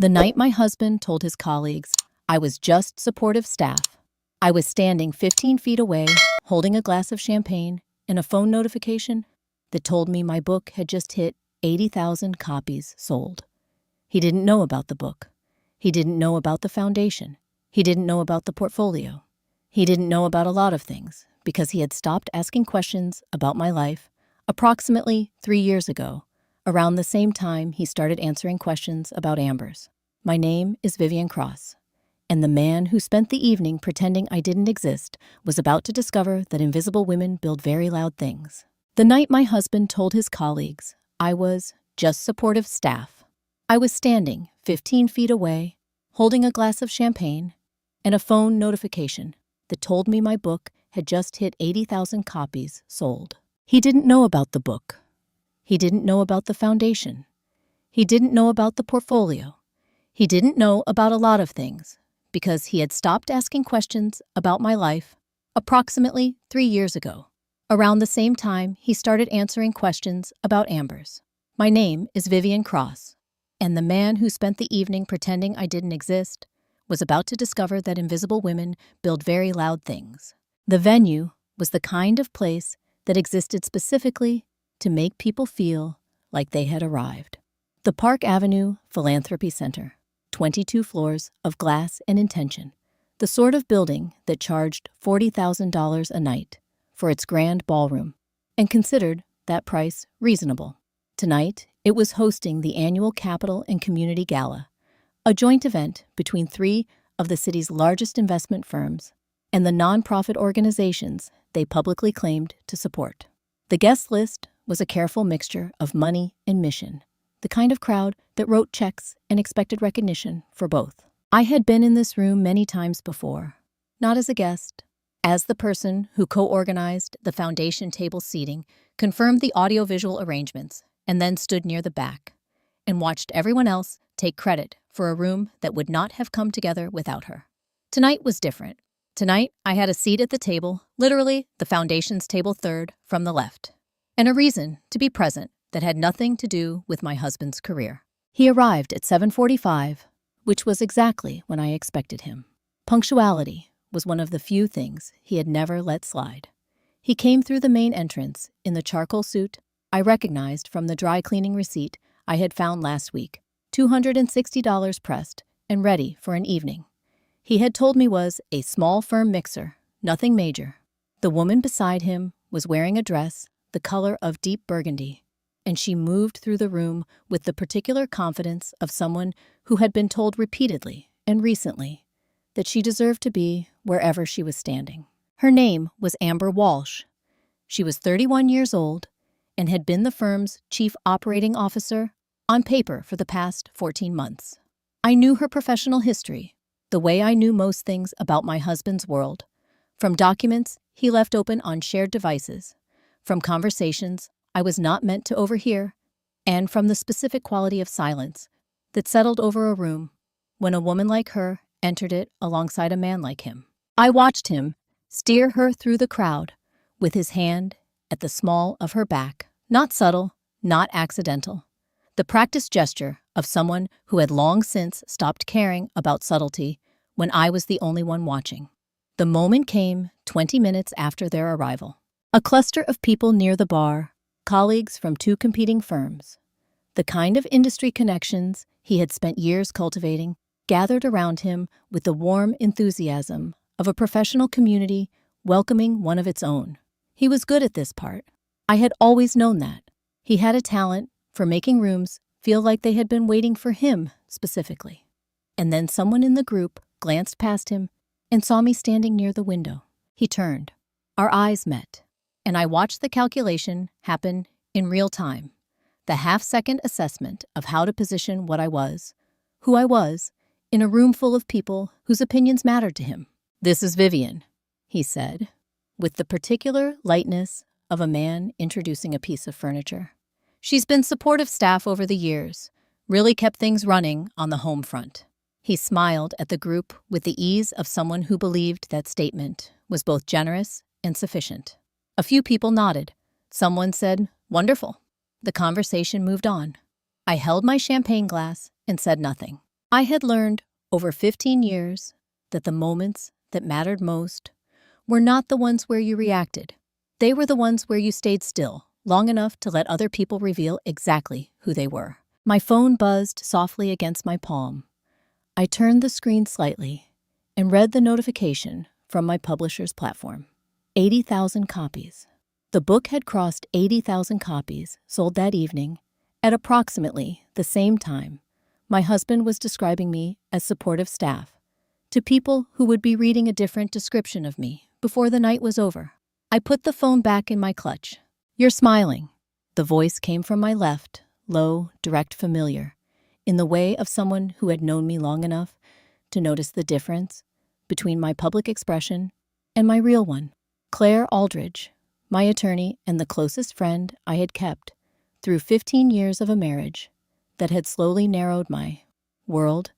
The night my husband told his colleagues I was just supportive staff, I was standing 15 feet away, holding a glass of champagne and a phone notification that told me my book had just hit 80,000 copies sold. He didn't know about the book. He didn't know about the foundation. He didn't know about the portfolio. He didn't know about a lot of things because he had stopped asking questions about my life approximately 3 years ago, around the same time he started answering questions about Amber's. My name is Vivian Cross, and the man who spent the evening pretending I didn't exist was about to discover that invisible women build very loud things. The night my husband told his colleagues I was just supportive staff, I was standing 15 feet away, holding a glass of champagne and a phone notification that told me my book had just hit 80,000 copies sold. He didn't know about the book. He didn't know about the foundation. He didn't know about the portfolio. He didn't know about a lot of things because he had stopped asking questions about my life approximately 3 years ago, around the same time he started answering questions about Amber's. My name is Vivian Cross, and the man who spent the evening pretending I didn't exist was about to discover that invisible women build very loud things. The venue was the kind of place that existed specifically to make people feel like they had arrived. The Park Avenue Philanthropy Center, 22 floors of glass and intention, the sort of building that charged $40,000 a night for its grand ballroom and considered that price reasonable. Tonight, it was hosting the annual Capital and Community Gala, a joint event between 3 of the city's largest investment firms and the nonprofit organizations they publicly claimed to support. The guest list was a careful mixture of money and mission, the kind of crowd that wrote checks and expected recognition for both. I had been in this room many times before, not as a guest, as the person who co-organized the foundation table seating, confirmed the audiovisual arrangements, and then stood near the back and watched everyone else take credit for a room that would not have come together without her. Tonight was different. Tonight, I had a seat at the table, literally the foundation's table third from the left, and a reason to be present that had nothing to do with my husband's career. He arrived at 7:45, which was exactly when I expected him. Punctuality was one of the few things he had never let slide. He came through the main entrance in the charcoal suit I recognized from the dry cleaning receipt I had found last week, $260 pressed and ready for an evening. He had told me was a small firm mixer, nothing major. The woman beside him was wearing a dress the color of deep burgundy, and she moved through the room with the particular confidence of someone who had been told repeatedly and recently that she deserved to be wherever she was standing. Her name was Amber Walsh. She was 31 years old and had been the firm's chief operating officer on paper for the past 14 months. I knew her professional history, the way I knew most things about my husband's world, from documents he left open on shared devices, from conversations I was not meant to overhear, and from the specific quality of silence that settled over a room when a woman like her entered it alongside a man like him. I watched him steer her through the crowd with his hand at the small of her back, not subtle, not accidental. The practiced gesture of someone who had long since stopped caring about subtlety when I was the only one watching. The moment came 20 minutes after their arrival. A cluster of people near the bar, colleagues from 2 competing firms, the kind of industry connections he had spent years cultivating, gathered around him with the warm enthusiasm of a professional community welcoming one of its own. He was good at this part. I had always known that. He had a talent for making rooms feel like they had been waiting for him specifically. And then someone in the group glanced past him and saw me standing near the window. He turned. Our eyes met, and I watched the calculation happen in real time, the half-second assessment of how to position what I was, who I was, in a room full of people whose opinions mattered to him. "This is Vivian," he said, with the particular lightness of a man introducing a piece of furniture. "She's been supportive staff over the years, really kept things running on the home front." He smiled at the group with the ease of someone who believed that statement was both generous and sufficient. A few people nodded. Someone said, "Wonderful." The conversation moved on. I held my champagne glass and said nothing. I had learned over 15 years that the moments that mattered most were not the ones where you reacted. They were the ones where you stayed still, long enough to let other people reveal exactly who they were. My phone buzzed softly against my palm. I turned the screen slightly and read the notification from my publisher's platform. 80,000 copies. The book had crossed 80,000 copies sold that evening at approximately the same time my husband was describing me as supportive staff to people who would be reading a different description of me before the night was over. I put the phone back in my clutch. "You're smiling." The voice came from my left, low, direct, familiar, in the way of someone who had known me long enough to notice the difference between my public expression and my real one. Claire Aldridge, my attorney and the closest friend I had kept through 15 years of a marriage that had slowly narrowed my world,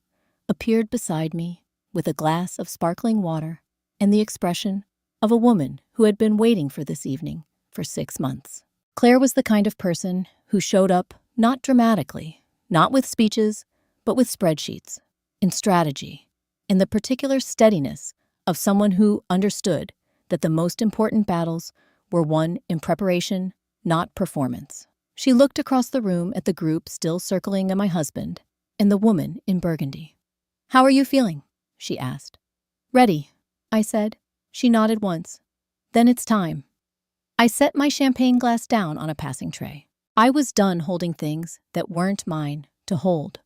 appeared beside me with a glass of sparkling water and the expression of a woman who had been waiting for this evening for 6 months. Claire was the kind of person who showed up not dramatically, not with speeches, but with spreadsheets, in strategy, and the particular steadiness of someone who understood that the most important battles were won in preparation, not performance. She looked across the room at the group still circling my husband and the woman in burgundy. "How are you feeling?" she asked. "Ready," I said. She nodded once. "Then it's time." I set my champagne glass down on a passing tray. I was done holding things that weren't mine to hold.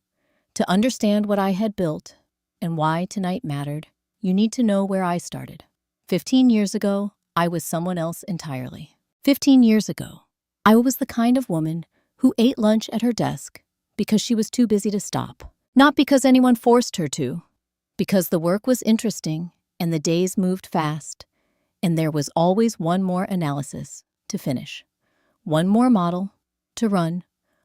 To understand what I had built and why tonight mattered, you need to know where I started. 15 years ago, I was someone else entirely. 15 years ago, I was the kind of woman who ate lunch at her desk because she was too busy to stop. Not because anyone forced her to, because the work was interesting and the days moved fast, and there was always one more analysis to finish, one more model to run,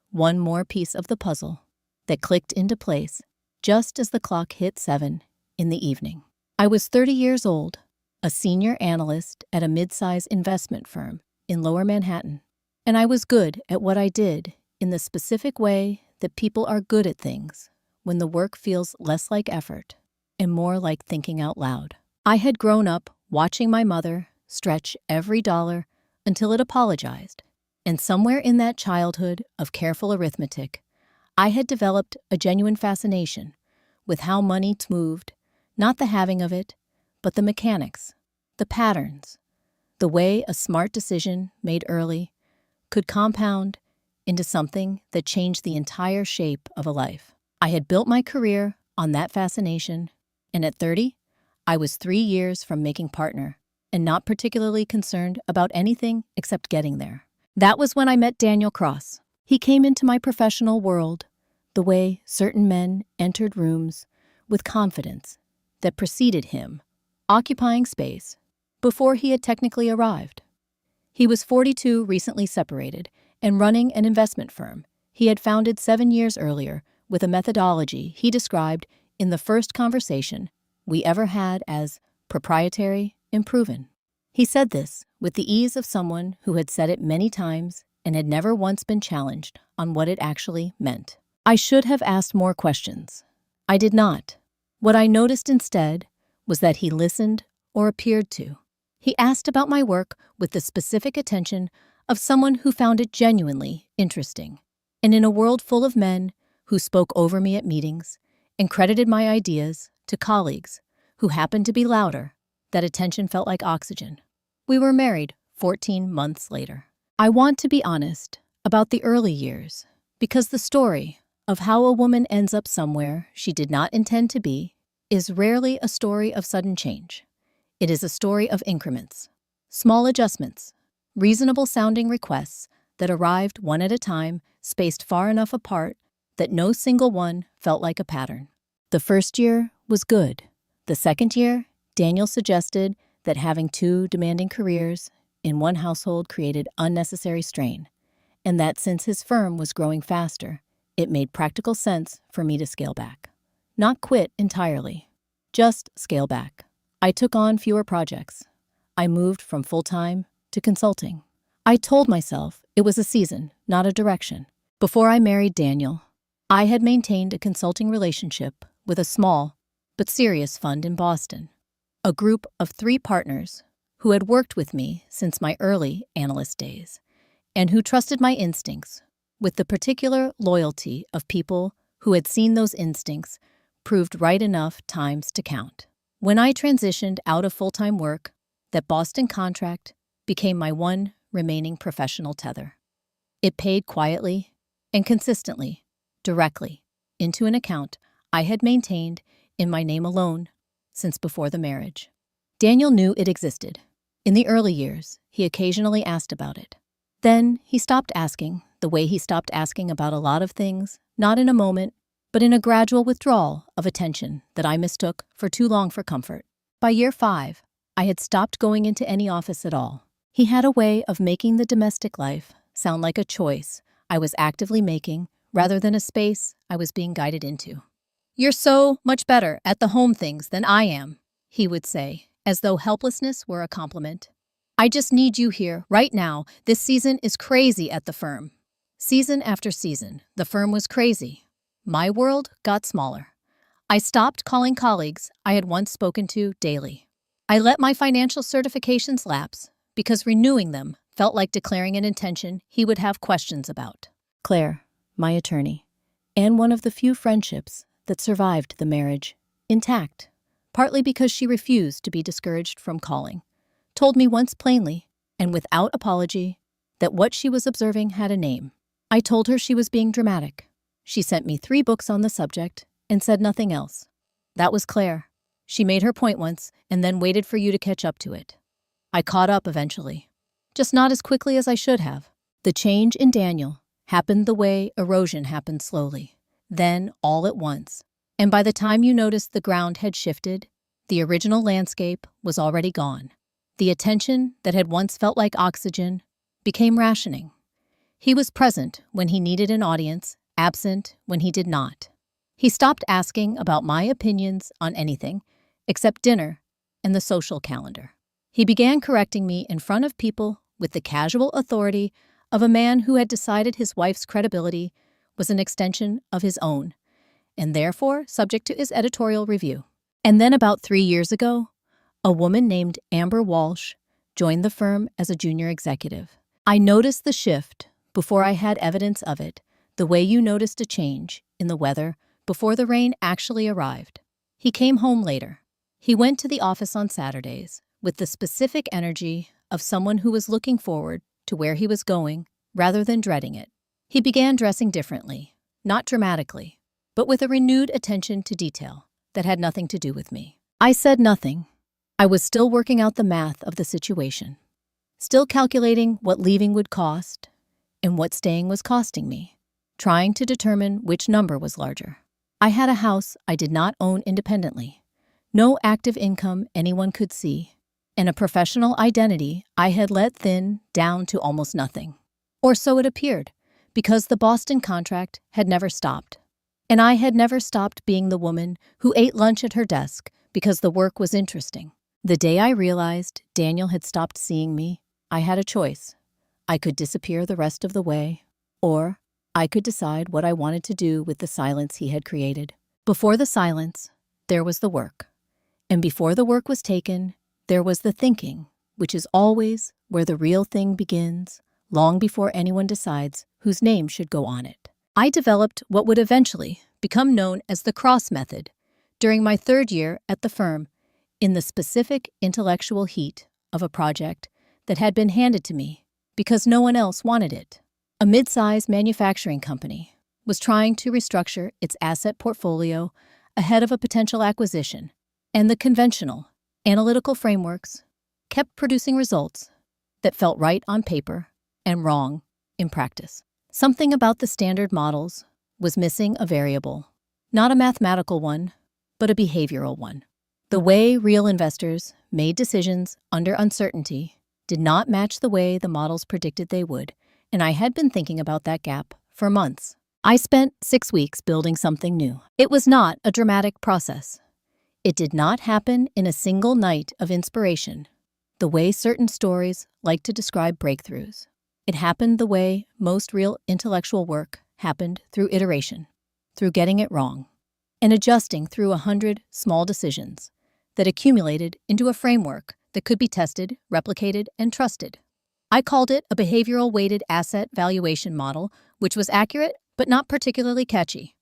one more piece of the puzzle that clicked into place just as the clock hit 7 in the evening. I was 30 years old, a senior analyst at a mid-size investment firm in Lower Manhattan, and I was good at what I did in the specific way that people are good at things when the work feels less like effort and more like thinking out loud. I had grown up watching my mother stretch every dollar until it apologized, and somewhere in that childhood of careful arithmetic, I had developed a genuine fascination with how money moved, not the having of it, but the mechanics, the patterns, the way a smart decision made early could compound into something that changed the entire shape of a life. I had built my career on that fascination, and at 30, I was 3 years from making partner and not particularly concerned about anything except getting there. That was when I met Daniel Cross. He came into my professional world the way certain men entered rooms with confidence that preceded him, occupying space before he had technically arrived. He was 42, recently separated, and running an investment firm he had founded 7 years earlier with a methodology he described in the first conversation we ever had as proprietary and proven. He said this with the ease of someone who had said it many times and had never once been challenged on what it actually meant. I should have asked more questions. I did not. What I noticed instead was that he listened or appeared to. He asked about my work with the specific attention of someone who found it genuinely interesting. And in a world full of men who spoke over me at meetings and credited my ideas to colleagues who happened to be louder, that attention felt like oxygen. We were married 14 months later. I want to be honest about the early years, because the story of how a woman ends up somewhere she did not intend to be is rarely a story of sudden change. It is a story of increments, small adjustments, reasonable-sounding requests that arrived one at a time, spaced far enough apart that no single one felt like a pattern. The first year was good. The second year, Daniel suggested that having 2 demanding careers in one household created unnecessary strain, and that since his firm was growing faster, it made practical sense for me to scale back. Not quit entirely, just scale back. I took on fewer projects. I moved from full-time to consulting. I told myself it was a season, not a direction. Before I married Daniel, I had maintained a consulting relationship with a small but serious fund in Boston. A group of 3 partners who had worked with me since my early analyst days and who trusted my instincts with the particular loyalty of people who had seen those instincts proved right enough times to count. When I transitioned out of full-time work, that Boston contract became my one remaining professional tether. It paid quietly and consistently, directly, into an account I had maintained in my name alone since before the marriage. Daniel knew it existed. In the early years, he occasionally asked about it. Then he stopped asking, the way he stopped asking about a lot of things, not in a moment, but in a gradual withdrawal of attention that I mistook for too long for comfort. By year 5, I had stopped going into any office at all. He had a way of making the domestic life sound like a choice I was actively making rather than a space I was being guided into. "You're so much better at the home things than I am," he would say, as though helplessness were a compliment. "I just need you here right now. This season is crazy at the firm." Season after season, the firm was crazy. My world got smaller. I stopped calling colleagues I had once spoken to daily. I let my financial certifications lapse because renewing them felt like declaring an intention he would have questions about. Claire, my attorney, and one of the few friendships that survived the marriage, intact, partly because she refused to be discouraged from calling, told me once plainly, and without apology, that what she was observing had a name. I told her she was being dramatic. She sent me 3 books on the subject and said nothing else. That was Claire. She made her point once and then waited for you to catch up to it. I caught up eventually, just not as quickly as I should have. The change in Daniel happened the way erosion happened slowly, then all at once. And by the time you noticed the ground had shifted, the original landscape was already gone. The attention that had once felt like oxygen became rationing. He was present when he needed an audience, absent when he did not. He stopped asking about my opinions on anything except dinner and the social calendar. He began correcting me in front of people with the casual authority of a man who had decided his wife's credibility was an extension of his own, and therefore subject to his editorial review. And then about 3 years ago, a woman named Amber Walsh joined the firm as a junior executive. I noticed the shift before I had evidence of it, the way you noticed a change in the weather before the rain actually arrived. He came home later. He went to the office on Saturdays with the specific energy of someone who was looking forward to where he was going rather than dreading it. He began dressing differently, not dramatically, but with a renewed attention to detail that had nothing to do with me. I said nothing. I was still working out the math of the situation, still calculating what leaving would cost and what staying was costing me, trying to determine which number was larger. I had a house I did not own independently, no active income anyone could see, and a professional identity I had let thin down to almost nothing. Or so it appeared, because the Boston contract had never stopped. And I had never stopped being the woman who ate lunch at her desk because the work was interesting. The day I realized Daniel had stopped seeing me, I had a choice. I could disappear the rest of the way, or I could decide what I wanted to do with the silence he had created. Before the silence, there was the work. And before the work was taken, there was the thinking, which is always where the real thing begins, long before anyone decides whose name should go on it. I developed what would eventually become known as the cross method during my 3rd year at the firm, in the specific intellectual heat of a project that had been handed to me because no one else wanted it. A mid-size manufacturing company was trying to restructure its asset portfolio ahead of a potential acquisition, and the conventional, analytical frameworks kept producing results that felt right on paper and wrong in practice. Something about the standard models was missing a variable, not a mathematical one, but a behavioral one. The way real investors made decisions under uncertainty did not match the way the models predicted they would, and I had been thinking about that gap for months. I spent 6 weeks building something new. It was not a dramatic process. It did not happen in a single night of inspiration, the way certain stories like to describe breakthroughs. It happened the way most real intellectual work happened, through iteration, through getting it wrong, and adjusting through 100 small decisions that accumulated into a framework that could be tested, replicated, and trusted. I called it a behavioral weighted asset valuation model, which was accurate but not particularly catchy.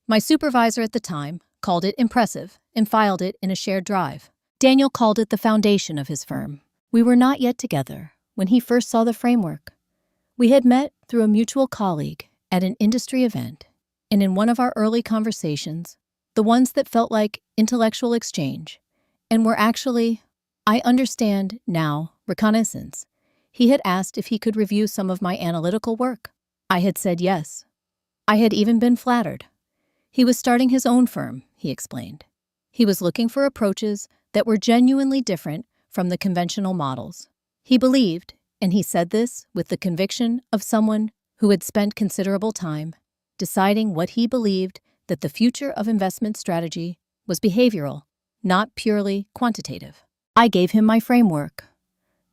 My supervisor at the time called it impressive and filed it in a shared drive. Daniel called it the foundation of his firm. We were not yet together when he first saw the framework. We had met through a mutual colleague at an industry event, and in one of our early conversations, the ones that felt like intellectual exchange, and were actually, I understand now, reconnaissance, he had asked if he could review some of my analytical work. I had said yes. I had even been flattered. He was starting his own firm, he explained. He was looking for approaches that were genuinely different from the conventional models. He believed, and he said this with the conviction of someone who had spent considerable time deciding what he believed that the future of investment strategy was behavioral, not purely quantitative. I gave him my framework,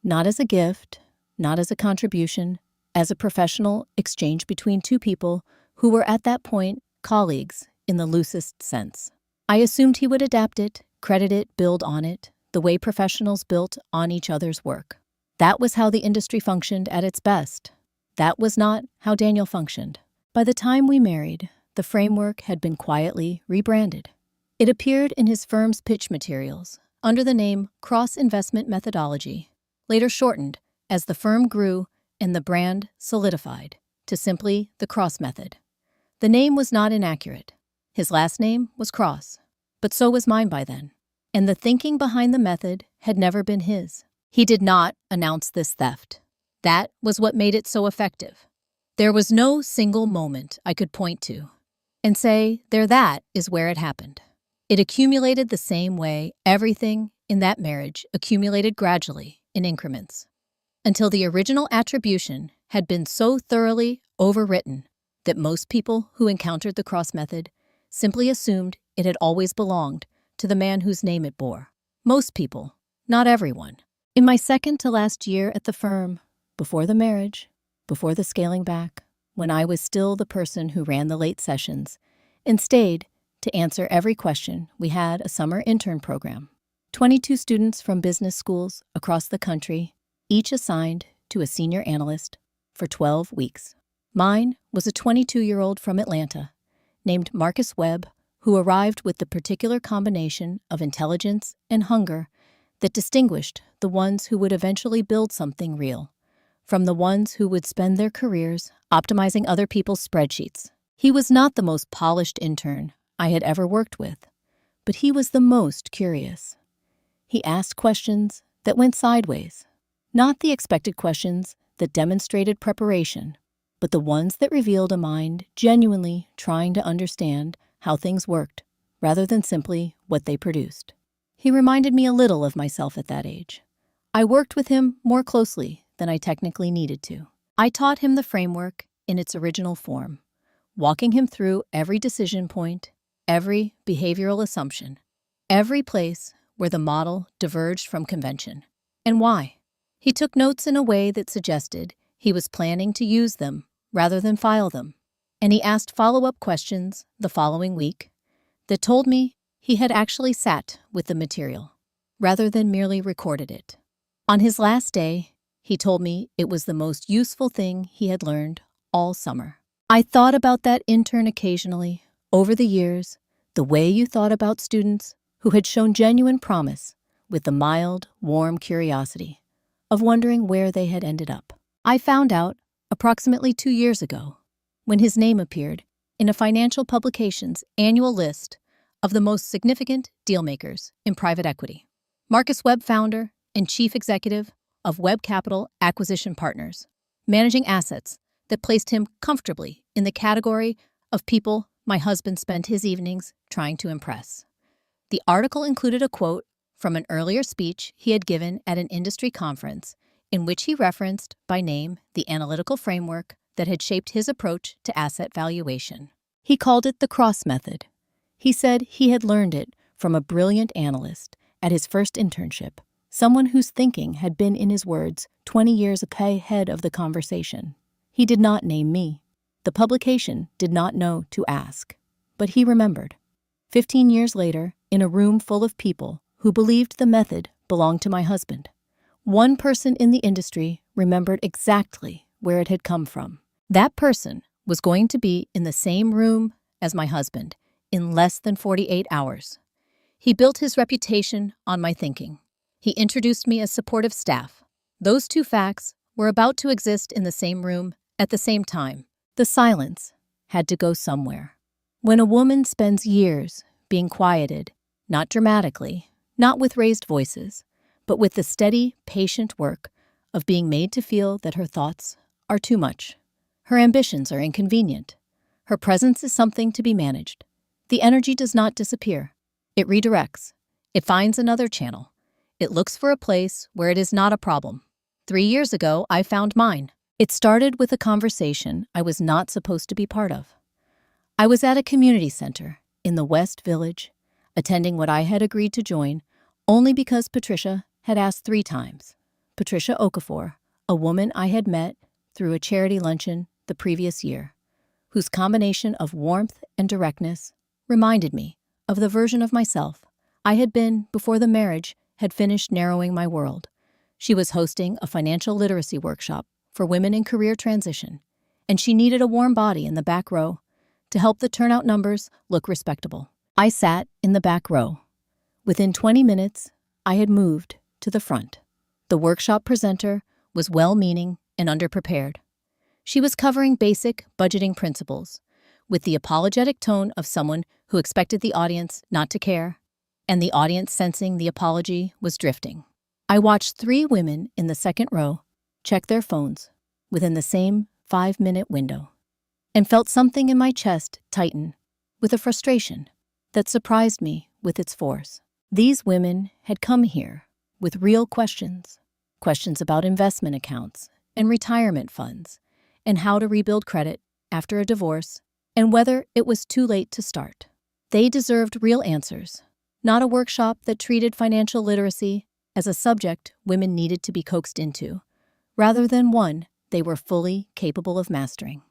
not as a gift, not as a contribution, as a professional exchange between two people who were at that point colleagues in the loosest sense. I assumed he would adapt it, credit it, build on it, the way professionals built on each other's work. That was how the industry functioned at its best. That was not how Daniel functioned. By the time we married, the framework had been quietly rebranded. It appeared in his firm's pitch materials under the name Cross-Investment Methodology, later shortened as the firm grew and the brand solidified to simply the Cross Method. The name was not inaccurate. His last name was Cross, but so was mine by then. And the thinking behind the method had never been his. He did not announce this theft. That was what made it so effective. There was no single moment I could point to and say, that is where it happened. It accumulated the same way everything in that marriage accumulated gradually in increments, until the original attribution had been so thoroughly overwritten that most people who encountered the Cross Method simply assumed it had always belonged to the man whose name it bore. Most people, not everyone. In my second to last year at the firm, before the marriage, before the scaling back, when I was still the person who ran the late sessions and stayed to answer every question, we had a summer intern program. 22 students from business schools across the country, each assigned to a senior analyst for 12 weeks. Mine was a 22-year-old from Atlanta named Marcus Webb, who arrived with the particular combination of intelligence and hunger that distinguished the ones who would eventually build something real from the ones who would spend their careers optimizing other people's spreadsheets. He was not the most polished intern I had ever worked with, but he was the most curious. He asked questions that went sideways, not the expected questions that demonstrated preparation, but the ones that revealed a mind genuinely trying to understand how things worked, rather than simply what they produced. He reminded me a little of myself at that age. I worked with him more closely than I technically needed to. I taught him the framework in its original form, walking him through every decision point, every behavioral assumption, every place where the model diverged from convention, and why. He took notes in a way that suggested he was planning to use them rather than file them, and he asked follow-up questions the following week that told me he had actually sat with the material rather than merely recorded it. On his last day, he told me it was the most useful thing he had learned all summer. I thought about that intern occasionally, over the years, the way you thought about students who had shown genuine promise with the mild, warm curiosity of wondering where they had ended up. I found out approximately 2 years ago when his name appeared in a financial publication's annual list of the most significant dealmakers in private equity. Marcus Webb, founder and chief executive of Webb Capital Acquisition Partners, managing assets that placed him comfortably in the category of people my husband spent his evenings trying to impress. The article included a quote from an earlier speech he had given at an industry conference in which he referenced by name the analytical framework that had shaped his approach to asset valuation. He called it the Cross Method. He said he had learned it from a brilliant analyst at his first internship, someone whose thinking had been, in his words, 20 years ahead of the conversation. He did not name me. The publication did not know to ask, but he remembered. 15 years later, in a room full of people who believed the method belonged to my husband, one person in the industry remembered exactly where it had come from. That person was going to be in the same room as my husband in less than 48 hours. He built his reputation on my thinking. He introduced me as supportive staff. Those two facts were about to exist in the same room at the same time. The silence had to go somewhere. When a woman spends years being quieted, not dramatically, not with raised voices, but with the steady, patient work of being made to feel that her thoughts are too much, her ambitions are inconvenient, her presence is something to be managed, the energy does not disappear. It redirects. It finds another channel. It looks for a place where it is not a problem. 3 years ago, I found mine. It started with a conversation I was not supposed to be part of. I was at a community center in the West Village, attending what I had agreed to join only because Patricia had asked 3 times. Patricia Okafor, a woman I had met through a charity luncheon the previous year, whose combination of warmth and directness reminded me of the version of myself I had been before the marriage had finished narrowing my world. She was hosting a financial literacy workshop for women in career transition, and she needed a warm body in the back row to help the turnout numbers look respectable. I sat in the back row. Within 20 minutes, I had moved to the front. The workshop presenter was well-meaning and underprepared. She was covering basic budgeting principles with the apologetic tone of someone who expected the audience not to care, and the audience sensing the apology was drifting. I watched 3 women in the second row check their phones within the same 5-minute window and felt something in my chest tighten with a frustration that surprised me with its force. These women had come here with real questions about investment accounts and retirement funds and how to rebuild credit after a divorce and whether it was too late to start. They deserved real answers, not a workshop that treated financial literacy as a subject women needed to be coaxed into, rather than one they were fully capable of mastering.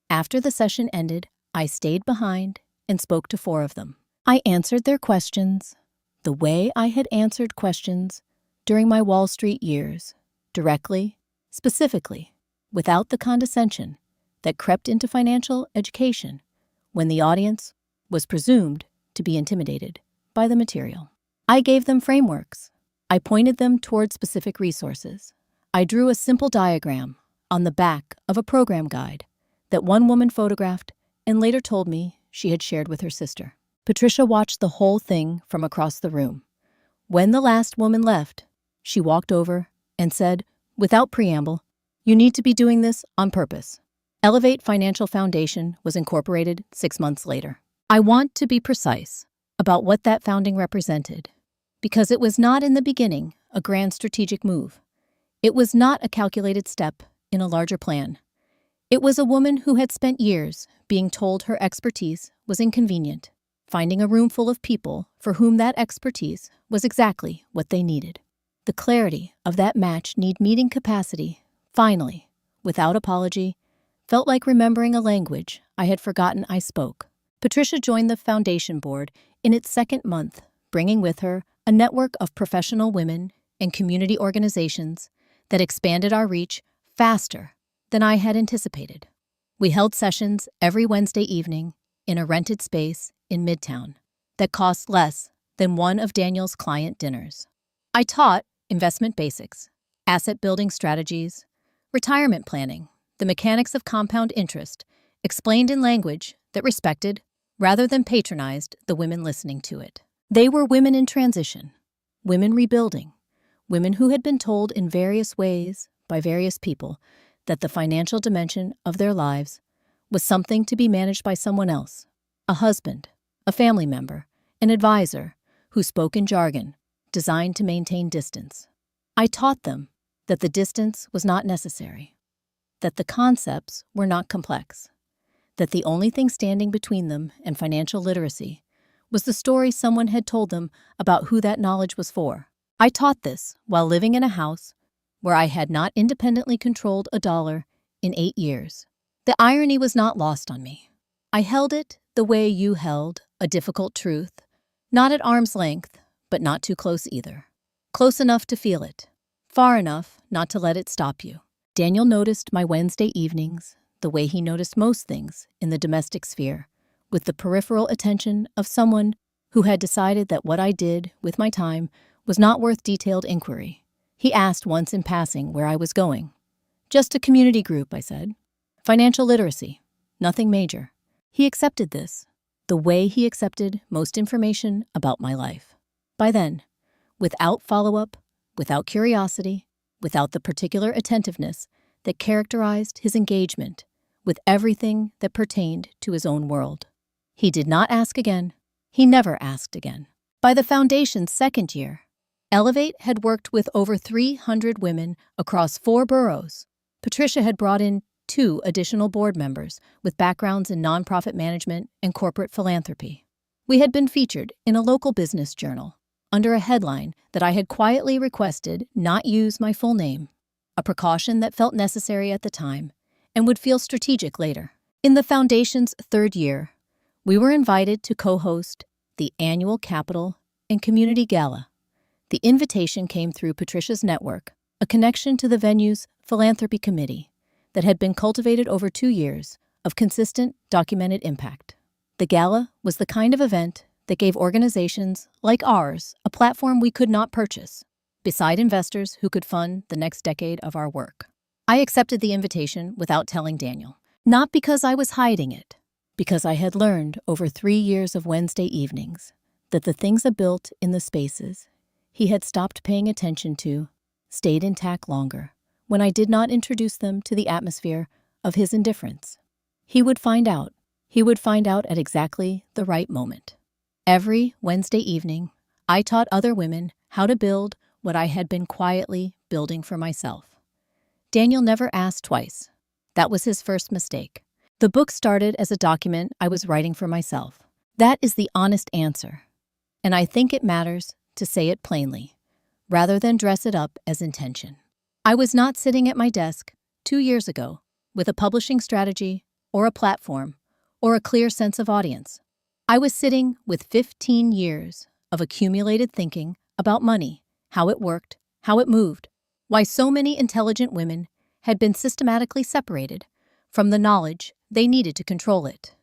After the session ended, I stayed behind and spoke to 4 of them. I answered their questions the way I had answered questions during my Wall Street years, directly, specifically, without the condescension that crept into financial education when the audience was presumed to be intimidated by the material. I gave them frameworks. I pointed them toward specific resources. I drew a simple diagram on the back of a program guide that one woman photographed and later told me she had shared with her sister. Patricia watched the whole thing from across the room. When the last woman left, she walked over and said, without preamble, "You need to be doing this on purpose." Elevate Financial Foundation was incorporated 6 months later. I want to be precise about what that founding represented, because it was not in the beginning a grand strategic move. It was not a calculated step in a larger plan. It was a woman who had spent years being told her expertise was inconvenient, finding a room full of people for whom that expertise was exactly what they needed. The clarity of that match-need meeting capacity, finally, without apology, felt like remembering a language I had forgotten I spoke. Patricia joined the foundation board in its 2nd month, bringing with her a network of professional women and community organizations that expanded our reach faster than I had anticipated. We held sessions every Wednesday evening in a rented space in Midtown that cost less than one of Daniel's client dinners. I taught investment basics, asset building strategies, retirement planning, the mechanics of compound interest, explained in language that respected rather than patronized the women listening to it. They were women in transition, women rebuilding, women who had been told in various ways by various people that the financial dimension of their lives was something to be managed by someone else, a husband, a family member, an advisor who spoke in jargon designed to maintain distance. I taught them that the distance was not necessary, that the concepts were not complex, that the only thing standing between them and financial literacy was the story someone had told them about who that knowledge was for. I taught this while living in a house where I had not independently controlled a dollar in 8 years. The irony was not lost on me. I held it the way you held a difficult truth, not at arm's length, but not too close either. Close enough to feel it, far enough not to let it stop you. Daniel noticed my Wednesday evenings the way he noticed most things in the domestic sphere, with the peripheral attention of someone who had decided that what I did with my time was not worth detailed inquiry. He asked once in passing where I was going. Just a community group, I said. Financial literacy, nothing major. He accepted this, the way he accepted most information about my life. By then, without follow-up, without curiosity, without the particular attentiveness that characterized his engagement with everything that pertained to his own world. He did not ask again. He never asked again. By the Foundation's second year, Elevate had worked with over 300 women across 4 boroughs. Patricia had brought in 2 additional board members with backgrounds in nonprofit management and corporate philanthropy. We had been featured in a local business journal under a headline that I had quietly requested not use my full name, a precaution that felt necessary at the time and would feel strategic later. In the Foundation's 3rd year, we were invited to co-host the annual Capital and Community Gala. The invitation came through Patricia's network, a connection to the venue's philanthropy committee that had been cultivated over 2 years of consistent, documented impact. The gala was the kind of event that gave organizations like ours a platform we could not purchase, beside investors who could fund the next decade of our work. I accepted the invitation without telling Daniel, not because I was hiding it, because I had learned over 3 years of Wednesday evenings that the things I built in the spaces he had stopped paying attention to stayed intact longer when I did not introduce them to the atmosphere of his indifference. He would find out. He would find out at exactly the right moment. Every Wednesday evening, I taught other women how to build what I had been quietly building for myself. Daniel never asked twice. That was his first mistake. The book started as a document I was writing for myself. That is the honest answer. And I think it matters to say it plainly, rather than dress it up as intention. I was not sitting at my desk 2 years ago with a publishing strategy or a platform or a clear sense of audience. I was sitting with 15 years of accumulated thinking about money, how it worked, how it moved, why so many intelligent women had been systematically separated from the knowledge they needed to control it.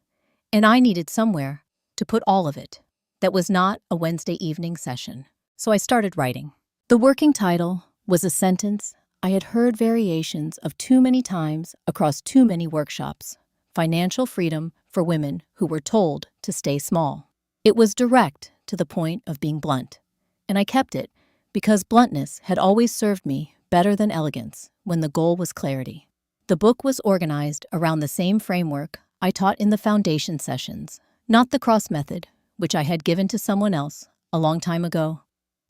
And I needed somewhere to put all of it. That was not a Wednesday evening session. So I started writing. The working title was a sentence I had heard variations of too many times across too many workshops: financial freedom for women who were told to stay small. It was direct to the point of being blunt, and I kept it because bluntness had always served me better than elegance when the goal was clarity. The book was organized around the same framework I taught in the Foundation sessions, not the cross method, which I had given to someone else a long time ago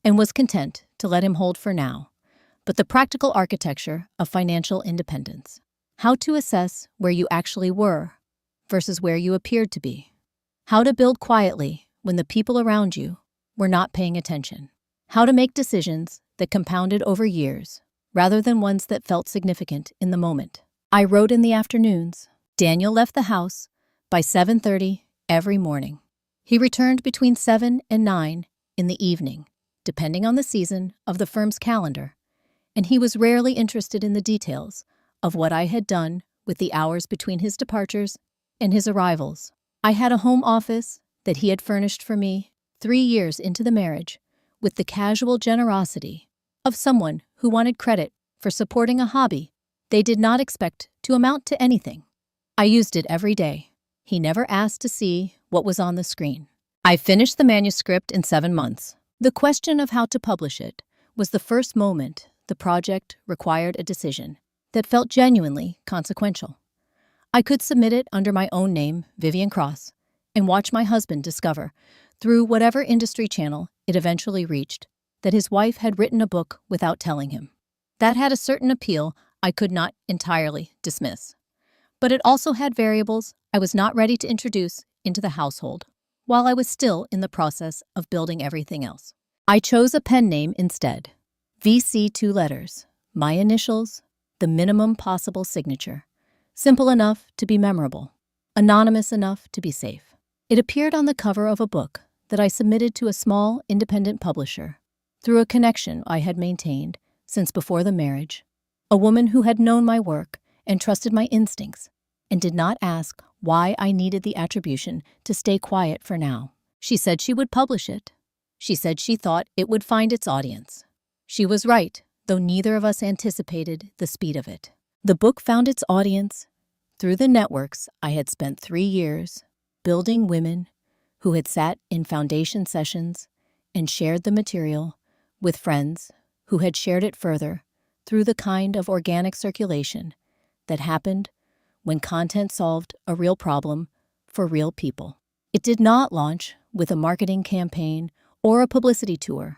and was content to let him hold for now, but the practical architecture of financial independence. How to assess where you actually were versus where you appeared to be. How to build quietly when the people around you were not paying attention. How to make decisions that compounded over years rather than ones that felt significant in the moment. I wrote in the afternoons. Daniel left the house by 7:30 every morning. He returned between 7 and 9 in the evening, depending on the season of the firm's calendar, and he was rarely interested in the details of what I had done with the hours between his departures and his arrivals. I had a home office that he had furnished for me 3 years into the marriage with the casual generosity of someone who wanted credit for supporting a hobby they did not expect to amount to anything. I used it every day. He never asked to see what was on the screen. I finished the manuscript in 7 months. The question of how to publish it was the first moment the project required a decision that felt genuinely consequential. I could submit it under my own name, Vivian Cross, and watch my husband discover, through whatever industry channel it eventually reached, that his wife had written a book without telling him. That had a certain appeal I could not entirely dismiss. But it also had variables I was not ready to introduce into the household, while I was still in the process of building everything else. I chose a pen name instead. VC 2 letters, my initials, the minimum possible signature. Simple enough to be memorable, anonymous enough to be safe. It appeared on the cover of a book that I submitted to a small, independent publisher through a connection I had maintained since before the marriage, a woman who had known my work and trusted my instincts and did not ask why I needed the attribution to stay quiet for now. She said she would publish it. She said she thought it would find its audience. She was right, though neither of us anticipated the speed of it. The book found its audience through the networks I had spent 3 years building, women who had sat in foundation sessions and shared the material with friends who had shared it further through the kind of organic circulation that happened when content solved a real problem for real people. It did not launch with a marketing campaign or a publicity tour.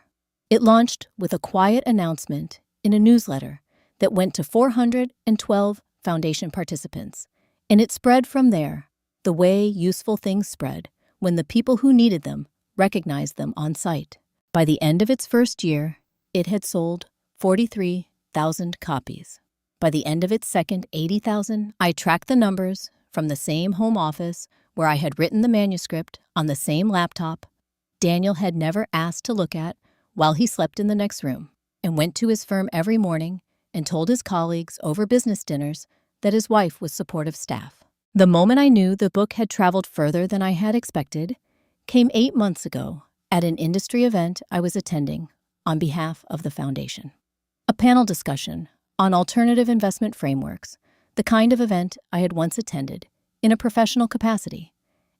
It launched with a quiet announcement in a newsletter that went to 412 foundation participants, and it spread from there, the way useful things spread when the people who needed them recognized them on site. By the end of its first year, it had sold 43,000 copies. By the end of its second 80,000, I tracked the numbers from the same home office where I had written the manuscript on the same laptop Daniel had never asked to look at while he slept in the next room, and went to his firm every morning and told his colleagues over business dinners that his wife was supportive staff. The moment I knew the book had traveled further than I had expected came 8 months ago at an industry event I was attending on behalf of the foundation. A panel discussion on alternative investment frameworks, the kind of event I had once attended in a professional capacity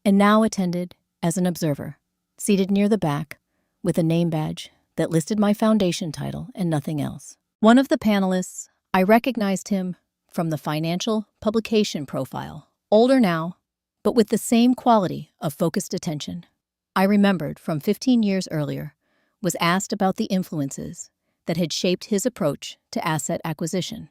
and now attended as an observer, seated near the back with a name badge that listed my foundation title and nothing else. One of the panelists, I recognized him from the financial publication profile, older now, but with the same quality of focused attention I remembered from 15 years earlier, was asked about the influences that had shaped his approach to asset acquisition.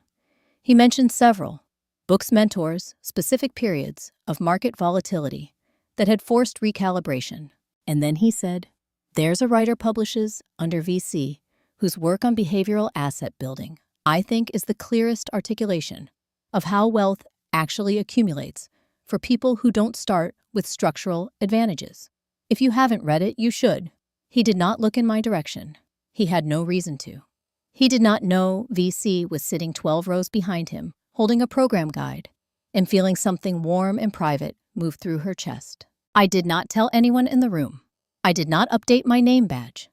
He mentioned several books, mentors, specific periods of market volatility that had forced recalibration. And then he said, "There's a writer publishes under VC whose work on behavioral asset building, I think, is the clearest articulation of how wealth actually accumulates for people who don't start with structural advantages. If you haven't read it, you should." He did not look in my direction. He had no reason to. He did not know VC was sitting 12 rows behind him, holding a program guide, and feeling something warm and private move through her chest. I did not tell anyone in the room. I did not update my name badge.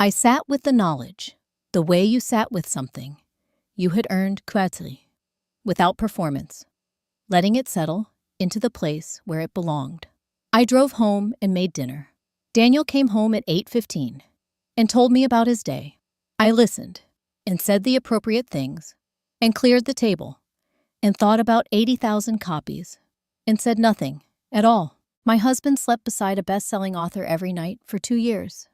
I sat with the knowledge, the way you sat with something you had earned quietly, without performance, letting it settle into the place where it belonged. I drove home and made dinner. Daniel came home at 8:15 and told me about his day. I listened and said the appropriate things and cleared the table and thought about 80,000 copies and said nothing at all. My husband slept beside a best-selling author every night for 2 years.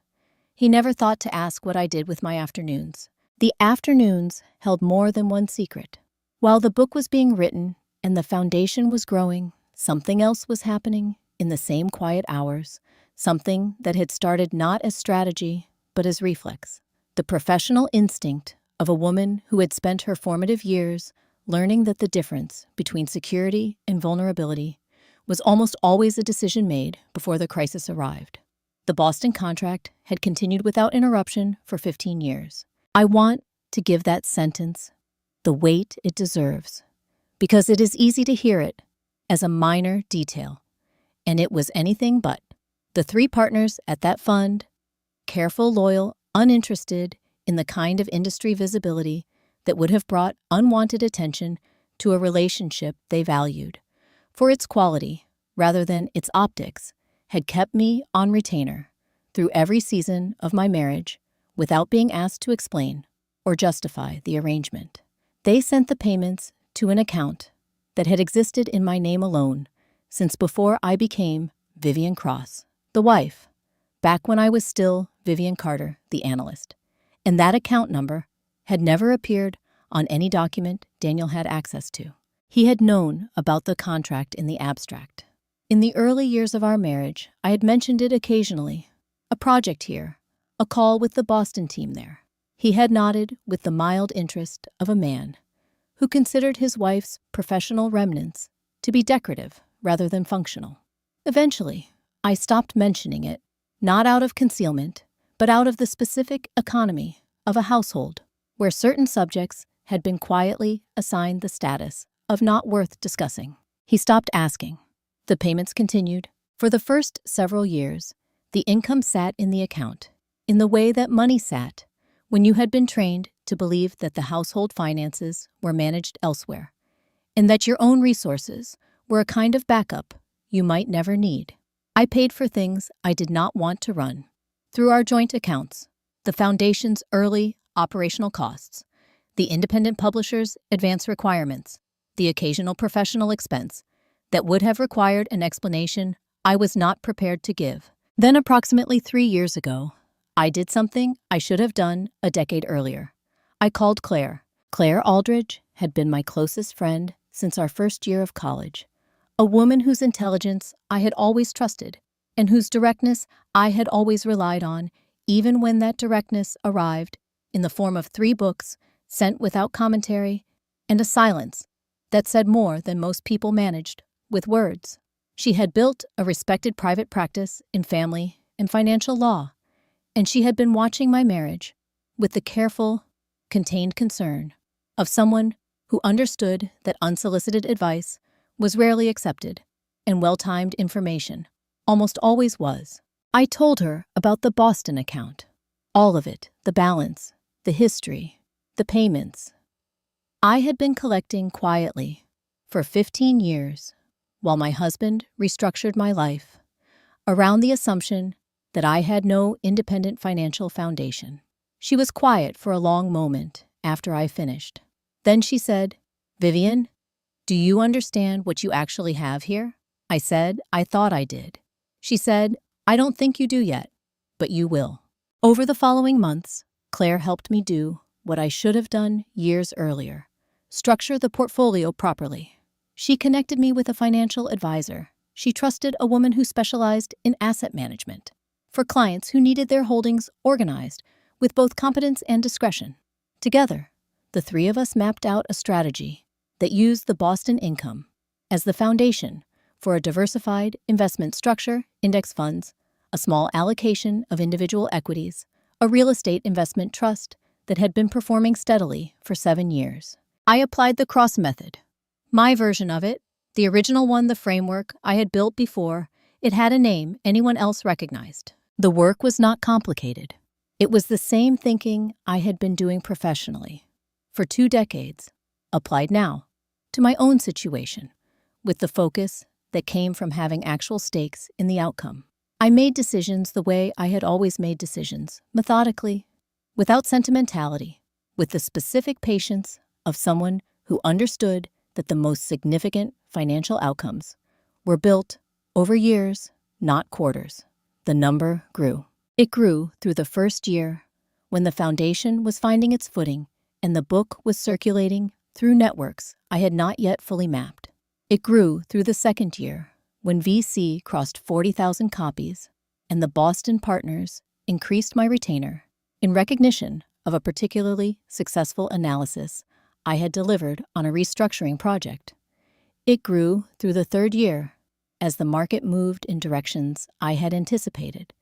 He never thought to ask what I did with my afternoons. The afternoons held more than one secret. While the book was being written and the foundation was growing, something else was happening in the same quiet hours, something that had started not as strategy, but as reflex. The professional instinct of a woman who had spent her formative years learning that the difference between security and vulnerability was almost always a decision made before the crisis arrived. The Boston contract had continued without interruption for 15 years. I want to give that sentence the weight it deserves, because it is easy to hear it as a minor detail, and it was anything but. The 3 partners at that fund, careful, loyal, uninterested in the kind of industry visibility that would have brought unwanted attention to a relationship they valued for its quality rather than its optics, had kept me on retainer through every season of my marriage without being asked to explain or justify the arrangement. They sent the payments to an account that had existed in my name alone since before I became Vivian Cross, the wife, back when I was still Vivian Carter, the analyst. And that account number had never appeared on any document Daniel had access to. He had known about the contract in the abstract. In the early years of our marriage, I had mentioned it occasionally. A project here, a call with the Boston team there. He had nodded with the mild interest of a man who considered his wife's professional remnants to be decorative rather than functional. Eventually, I stopped mentioning it, not out of concealment, but out of the specific economy of a household where certain subjects had been quietly assigned the status of not worth discussing. He stopped asking. The payments continued. For the first several years, the income sat in the account, in the way that money sat when you had been trained to believe that the household finances were managed elsewhere, and that your own resources were a kind of backup you might never need. I paid for things I did not want to run through our joint accounts, the foundation's early operational costs, the independent publisher's advance requirements, the occasional professional expense that would have required an explanation I was not prepared to give. Then, approximately 3 years ago, I did something I should have done a decade earlier. I called Claire. Claire Aldridge had been my closest friend since our first year of college, a woman whose intelligence I had always trusted and whose directness I had always relied on, even when that directness arrived in the form of 3 books sent without commentary and a silence that said more than most people managed with words. She had built a respected private practice in family and financial law, and she had been watching my marriage with the careful, contained concern of someone who understood that unsolicited advice was rarely accepted, and well-timed information almost always was. I told her about the Boston account. All of it, the balance, the history, the payments. I had been collecting quietly for 15 years while my husband restructured my life around the assumption that I had no independent financial foundation. She was quiet for a long moment after I finished. Then she said, "Vivian, do you understand what you actually have here?" I said, "I thought I did." She said, "I don't think you do yet, but you will." Over the following months, Claire helped me do what I should have done years earlier: structure the portfolio properly. She connected me with a financial advisor. She trusted a woman who specialized in asset management for clients who needed their holdings organized with both competence and discretion. Together, the 3 of us mapped out a strategy that used the Boston income as the foundation for a diversified investment structure, index funds, a small allocation of individual equities, a real estate investment trust that had been performing steadily for 7 years. I applied the cross method. My version of it, the original one, the framework I had built before it had a name anyone else recognized. The work was not complicated. It was the same thinking I had been doing professionally for 2 decades, applied now to my own situation, with the focus that came from having actual stakes in the outcome. I made decisions the way I had always made decisions, methodically, without sentimentality, with the specific patience of someone who understood that the most significant financial outcomes were built over years, not quarters. The number grew. It grew through the first year, when the foundation was finding its footing and the book was circulating through networks I had not yet fully mapped. It grew through the second year, when VC crossed 40,000 copies and the Boston partners increased my retainer in recognition of a particularly successful analysis I had delivered on a restructuring project. It grew through the third year, as the market moved in directions I had anticipated,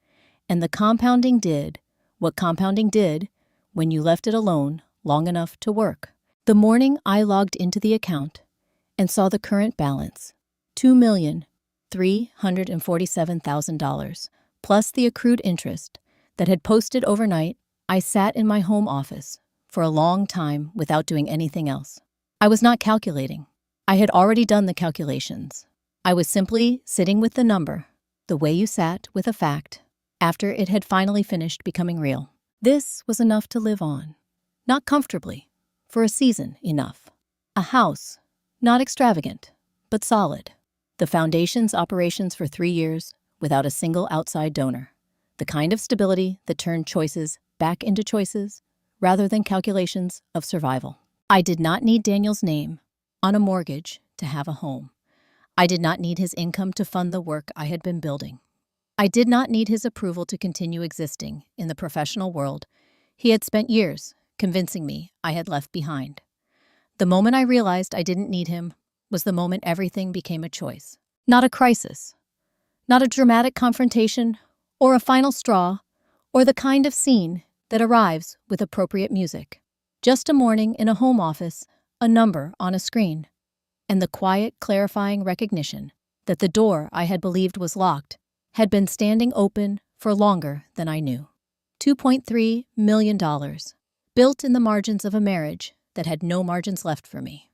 and the compounding did what compounding did when you left it alone long enough to work. The morning I logged into the account and saw the current balance, $2,347,000, plus the accrued interest that had posted overnight, I sat in my home office for a long time without doing anything else. I was not calculating. I had already done the calculations. I was simply sitting with the number, the way you sat with a fact, after it had finally finished becoming real. This was enough to live on. Not comfortably, for a season enough. A house, not extravagant, but solid. The foundation's operations for 3 years without a single outside donor. The kind of stability that turned choices back into choices rather than calculations of survival. I did not need Daniel's name on a mortgage to have a home. I did not need his income to fund the work I had been building. I did not need his approval to continue existing in the professional world he had spent years convincing me I had left behind. The moment I realized I didn't need him was the moment everything became a choice, not a crisis. Not a dramatic confrontation, or a final straw, or the kind of scene that arrives with appropriate music. Just a morning in a home office, a number on a screen, and the quiet, clarifying recognition that the door I had believed was locked had been standing open for longer than I knew. $2.3 million, built in the margins of a marriage that had no margins left for me.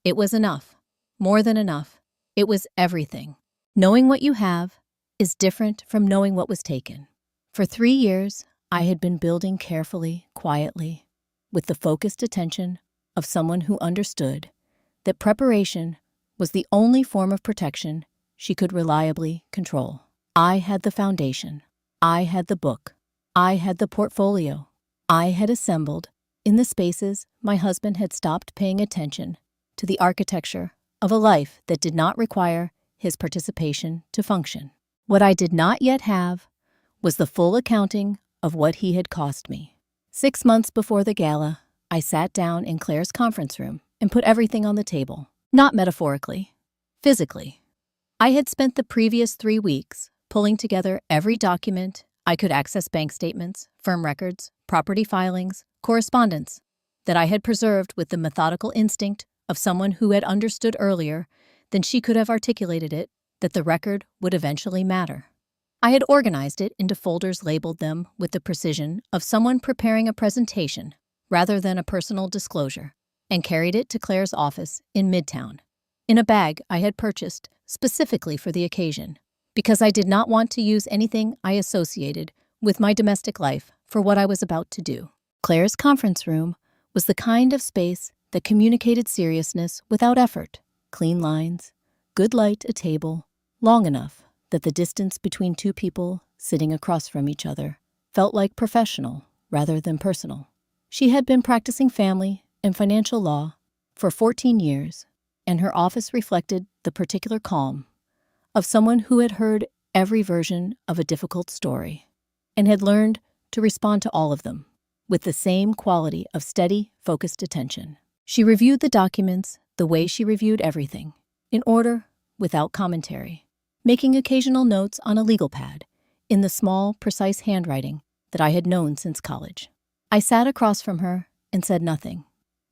It was enough, more than enough. It was everything. Knowing what you have is different from knowing what was taken. For 3 years, I had been building carefully, quietly, with the focused attention of someone who understood that preparation was the only form of protection she could reliably control. I had the foundation. I had the book. I had the portfolio. I had assembled, in the spaces my husband had stopped paying attention to, the architecture of a life that did not require his participation to function. What I did not yet have was the full accounting of what he had cost me. 6 months before the gala, I sat down in Claire's conference room and put everything on the table. Not metaphorically, physically. I had spent the previous 3 weeks pulling together every document I could access: bank statements, firm records, property filings, correspondence, that I had preserved with the methodical instinct of someone who had understood earlier than she could have articulated it that the record would eventually matter. I had organized it into folders, labeled them with the precision of someone preparing a presentation rather than a personal disclosure, and carried it to Claire's office in Midtown, in a bag I had purchased specifically for the occasion, because I did not want to use anything I associated with my domestic life for what I was about to do. Claire's conference room was the kind of space that communicated seriousness without effort. Clean lines, good light, a table, long enough that the distance between two people sitting across from each other felt like professional rather than personal. She had been practicing family and financial law for 14 years, and her office reflected the particular calm of someone who had heard every version of a difficult story and had learned to respond to all of them with the same quality of steady, focused attention. She reviewed the documents the way she reviewed everything, in order, without commentary, making occasional notes on a legal pad in the small, precise handwriting that I had known since college. I sat across from her and said nothing.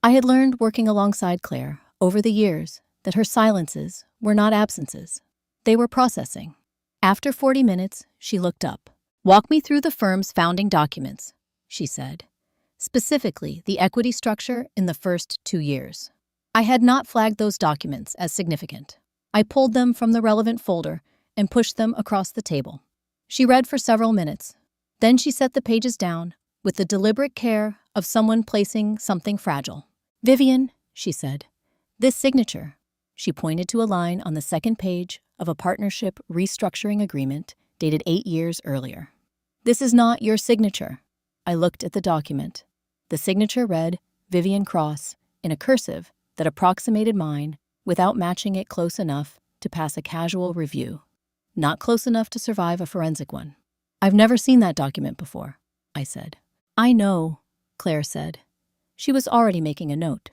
I had learned, working alongside Claire over the years, that her silences were not absences. They were processing. After 40 minutes, she looked up. "Walk me through the firm's founding documents," she said. "Specifically, the equity structure in the first 2 years." I had not flagged those documents as significant. I pulled them from the relevant folder and pushed them across the table. She read for several minutes. Then she set the pages down with the deliberate care of someone placing something fragile. "Vivian," she said, "this signature." She pointed to a line on the second page of a partnership restructuring agreement dated 8 years earlier. "This is not your signature." I looked at the document. The signature read Vivian Cross in a cursive that approximated mine without matching it close enough to pass a casual review, not close enough to survive a forensic one. "I've never seen that document before," I said. "I know," Claire said. She was already making a note.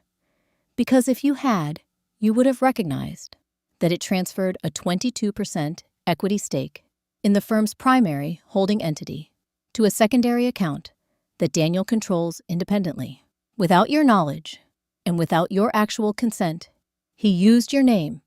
"Because if you had, you would have recognized that it transferred a 22% equity stake in the firm's primary holding entity to a secondary account that Daniel controls independently. Without your knowledge and without your actual consent, he used your name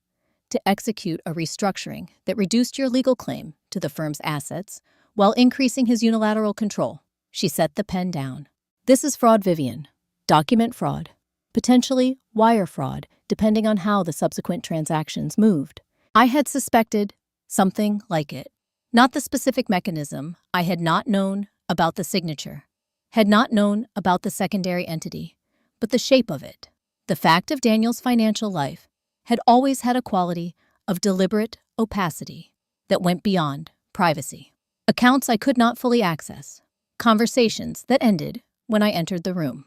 to execute a restructuring that reduced your legal claim to the firm's assets while increasing his unilateral control." She set the pen down. "This is fraud, Vivian. Document fraud. Potentially wire fraud, depending on how the subsequent transactions moved." I had suspected something like it. Not the specific mechanism. I had not known about the signature, had not known about the secondary entity, but the shape of it. The fact of Daniel's financial life had always had a quality of deliberate opacity that went beyond privacy. Accounts I could not fully access. Conversations that ended when I entered the room.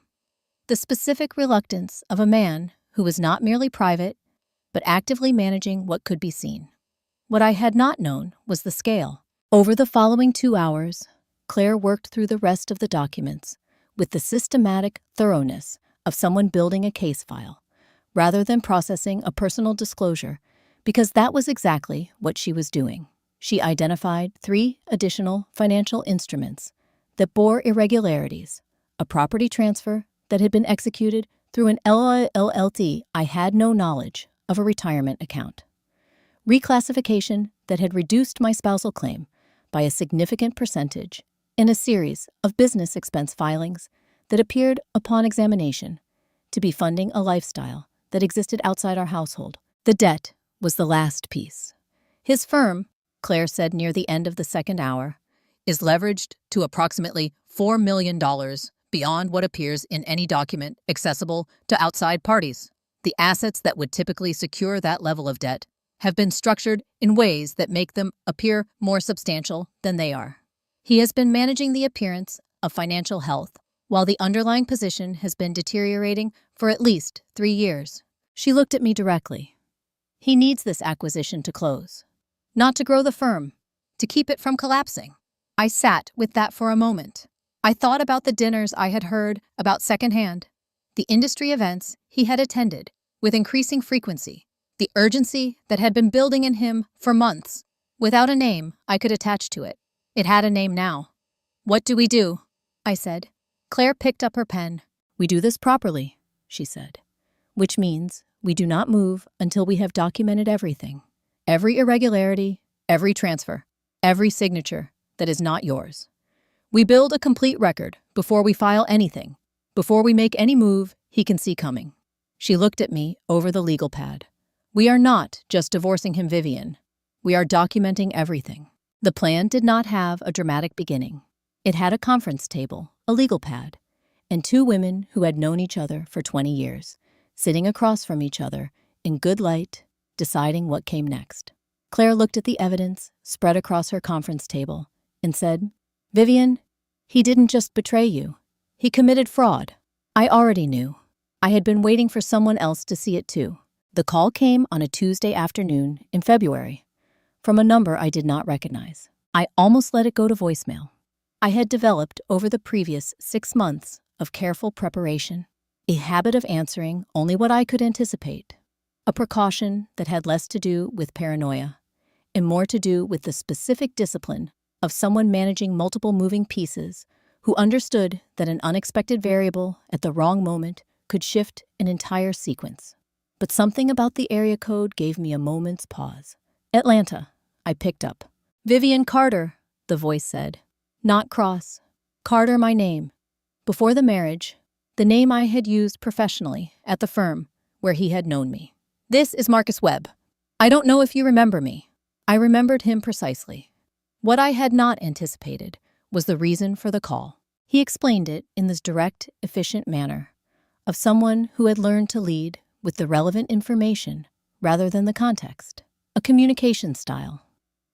The specific reluctance of a man who was not merely private, but actively managing what could be seen. What I had not known was the scale. Over the following 2 hours, Claire worked through the rest of the documents with the systematic thoroughness of someone building a case file, rather than processing a personal disclosure, because that was exactly what she was doing. She identified 3 additional financial instruments that bore irregularities: a property transfer that had been executed through an LLC I had no knowledge of, a retirement account, reclassification that had reduced my spousal claim by a significant percentage, and a series of business expense filings that appeared upon examination to be funding a lifestyle that existed outside our household. The debt was the last piece. His firm, Claire said near the end of the second hour, is leveraged to approximately $4 million beyond what appears in any document accessible to outside parties. The assets that would typically secure that level of debt have been structured in ways that make them appear more substantial than they are. He has been managing the appearance of financial health while the underlying position has been deteriorating for at least 3 years. She looked at me directly. He needs this acquisition to close, not to grow the firm, to keep it from collapsing. I sat with that for a moment. I thought about the dinners I had heard about secondhand, the industry events he had attended with increasing frequency, the urgency that had been building in him for months, without a name I could attach to it. It had a name now. "What do we do?" I said. Claire picked up her pen. "We do this properly," she said, "which means we do not move until we have documented everything. Every irregularity, every transfer, every signature that is not yours. We build a complete record before we file anything, before we make any move he can see coming." She looked at me over the legal pad. "We are not just divorcing him, Vivian. We are documenting everything." The plan did not have a dramatic beginning. It had a conference table, a legal pad, and 2 women who had known each other for 20 years, sitting across from each other in good light, deciding what came next. Claire looked at the evidence spread across her conference table and said, "Vivian, he didn't just betray you. He committed fraud." I already knew. I had been waiting for someone else to see it too. The call came on a Tuesday afternoon in February, from a number I did not recognize. I almost let it go to voicemail. I had developed over the previous 6 months of careful preparation, a habit of answering only what I could anticipate, a precaution that had less to do with paranoia and more to do with the specific discipline of someone managing multiple moving pieces who understood that an unexpected variable at the wrong moment could shift an entire sequence. But something about the area code gave me a moment's pause. "Atlanta," I picked up. "Vivian Carter," the voice said. Not Cross. Carter, my name. Before the marriage, the name I had used professionally at the firm where he had known me. "This is Marcus Webb. I don't know if you remember me." I remembered him precisely. What I had not anticipated was the reason for the call. He explained it in this direct, efficient manner of someone who had learned to lead with the relevant information rather than the context, a communication style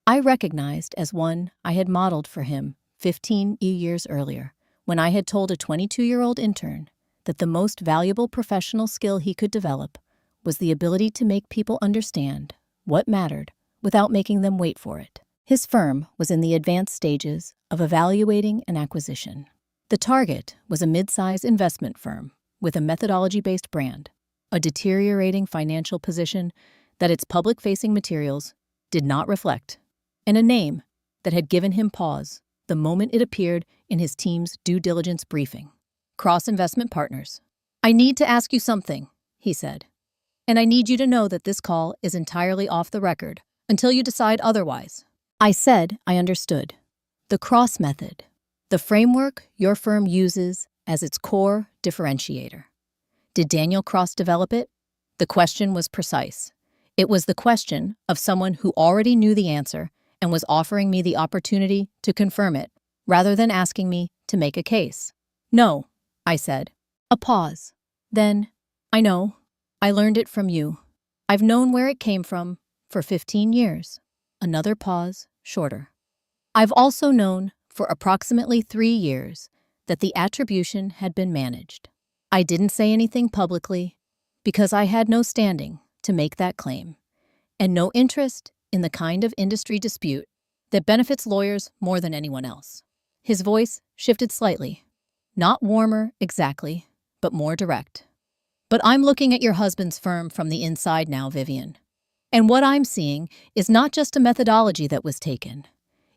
I recognized as one I had modeled for him 15 years earlier, when I had told a 22-year-old intern that the most valuable professional skill he could develop was the ability to make people understand what mattered without making them wait for it. His firm was in the advanced stages of evaluating an acquisition. The target was a mid-size investment firm with a methodology-based brand, a deteriorating financial position that its public-facing materials did not reflect, and a name that had given him pause the moment it appeared in his team's due diligence briefing. Cross Investment Partners. "I need to ask you something," he said. "And I need you to know that this call is entirely off the record until you decide otherwise." I said I understood. The Cross method, the framework your firm uses as its core differentiator. Did Daniel Cross develop it? The question was precise. It was the question of someone who already knew the answer and was offering me the opportunity to confirm it, rather than asking me to make a case. "No," I said. A pause. Then, "I know. I learned it from you. I've known where it came from for 15 years. Another pause, shorter. "I've also known for approximately 3 years that the attribution had been managed. I didn't say anything publicly because I had no standing to make that claim, and no interest in the kind of industry dispute that benefits lawyers more than anyone else." His voice shifted slightly, not warmer exactly, but more direct. "But I'm looking at your husband's firm from the inside now, Vivian. And what I'm seeing is not just a methodology that was taken.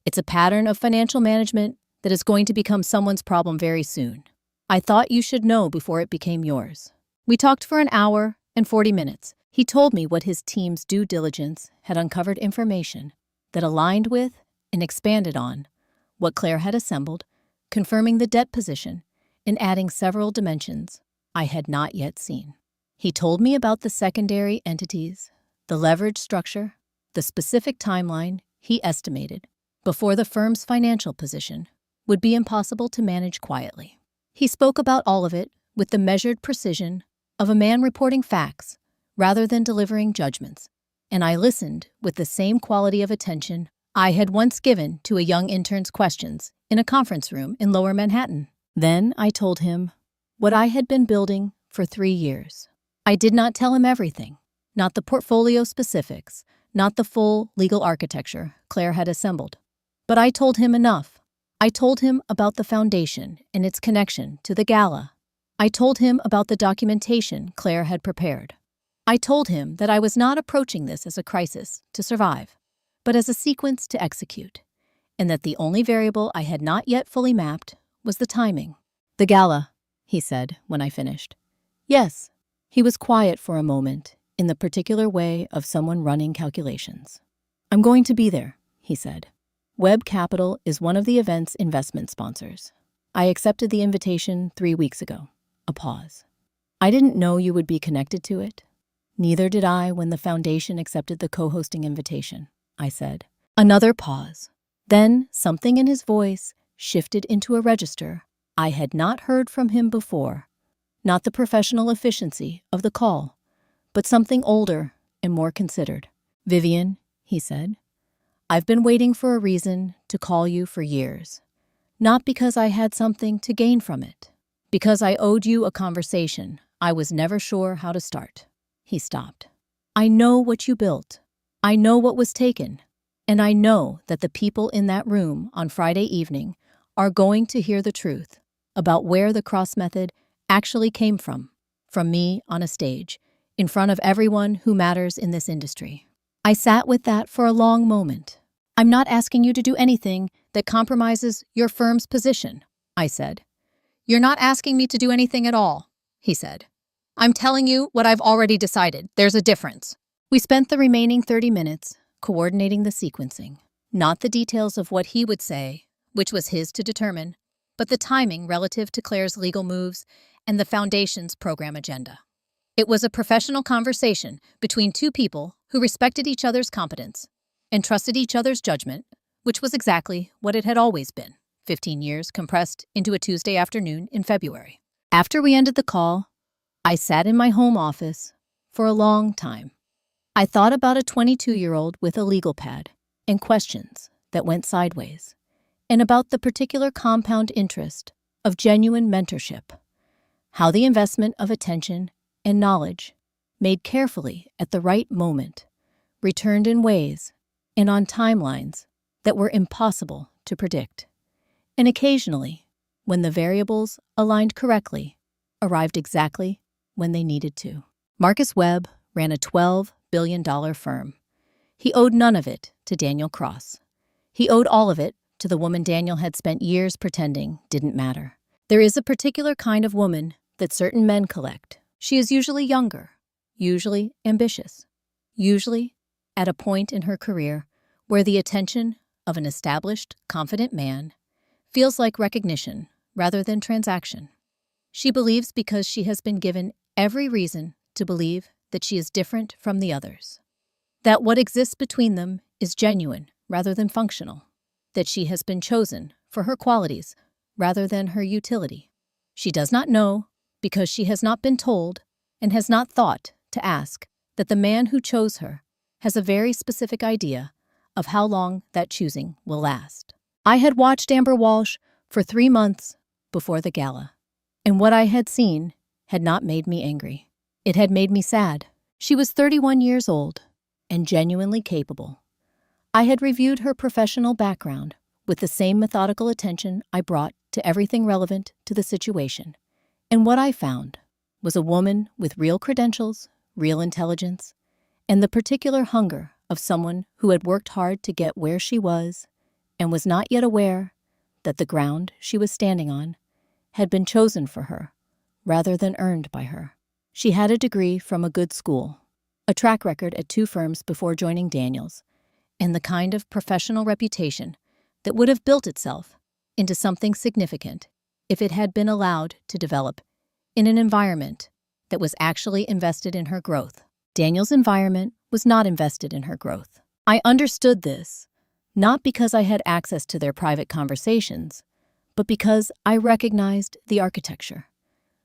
It's a pattern of financial management that is going to become someone's problem very soon. I thought you should know before it became yours. We talked for an hour and 40 minutes. He told me what his team's due diligence had uncovered information that aligned with and expanded on what Claire had assembled, confirming the debt position and adding several dimensions I had not yet seen. He told me about the secondary entities, the leverage structure, the specific timeline he estimated before the firm's financial position would be impossible to manage quietly. He spoke about all of it with the measured precision of a man reporting facts rather than delivering judgments, and I listened with the same quality of attention I had once given to a young intern's questions in a conference room in Lower Manhattan. Then I told him what I had been building for 3 years. I did not tell him everything, not the portfolio specifics, not the full legal architecture Claire had assembled. But I told him enough. I told him about the foundation and its connection to the gala. I told him about the documentation Claire had prepared. I told him that I was not approaching this as a crisis to survive, but as a sequence to execute, and that the only variable I had not yet fully mapped was the timing. "The gala," he said when I finished. "Yes." He was quiet for a moment, in the particular way of someone running calculations. "I'm going to be there," he said. "Webb Capital is one of the event's investment sponsors. I accepted the invitation 3 weeks ago." A pause. "I didn't know you would be connected to it." "Neither did I when the foundation accepted the co-hosting invitation," I said. Another pause. Then something in his voice shifted into a register I had not heard from him before. Not the professional efficiency of the call, but something older and more considered. "Vivian," he said, "I've been waiting for a reason to call you for years. Not because I had something to gain from it. Because I owed you a conversation I was never sure how to start." He stopped. "I know what you built. I know what was taken. And I know that the people in that room on Friday evening are going to hear the truth about where the cross method actually came from me on a stage, in front of everyone who matters in this industry." I sat with that for a long moment. "I'm not asking you to do anything that compromises your firm's position," I said. "You're not asking me to do anything at all," he said. "I'm telling you what I've already decided. There's a difference." We spent the remaining 30 minutes coordinating the sequencing, not the details of what he would say, which was his to determine, but the timing relative to Claire's legal moves and the Foundation's program agenda. It was a professional conversation between two people who respected each other's competence and trusted each other's judgment, which was exactly what it had always been, 15 years compressed into a Tuesday afternoon in February. After we ended the call, I sat in my home office for a long time. I thought about a 22-year-old with a legal pad and questions that went sideways, and about the particular compound interest of genuine mentorship, how the investment of attention and knowledge, made carefully at the right moment, returned in ways and on timelines that were impossible to predict, and occasionally, when the variables aligned correctly, arrived exactly when they needed to. Marcus Webb ran a $12 billion firm. He owed none of it to Daniel Cross. He owed all of it to the woman Daniel had spent years pretending didn't matter. There is a particular kind of woman that certain men collect. She is usually younger, usually ambitious, usually at a point in her career where the attention of an established, confident man feels like recognition rather than transaction. She believes because she has been given every reason to believe that she is different from the others, that what exists between them is genuine rather than functional, that she has been chosen for her qualities rather than her utility. She does not know because she has not been told and has not thought to ask that the man who chose her has a very specific idea of how long that choosing will last. I had watched Amber Walsh for 3 months before the gala, and what I had seen had not made me angry. It had made me sad. She was 31 years old and genuinely capable. I had reviewed her professional background with the same methodical attention I brought to everything relevant to the situation, and what I found was a woman with real credentials, real intelligence, and the particular hunger of someone who had worked hard to get where she was and was not yet aware that the ground she was standing on had been chosen for her rather than earned by her. She had a degree from a good school, a track record at 2 firms before joining Daniels, and the kind of professional reputation that would have built itself into something significant if it had been allowed to develop in an environment that was actually invested in her growth. Daniels' environment was not invested in her growth. I understood this, not because I had access to their private conversations, but because I recognized the architecture,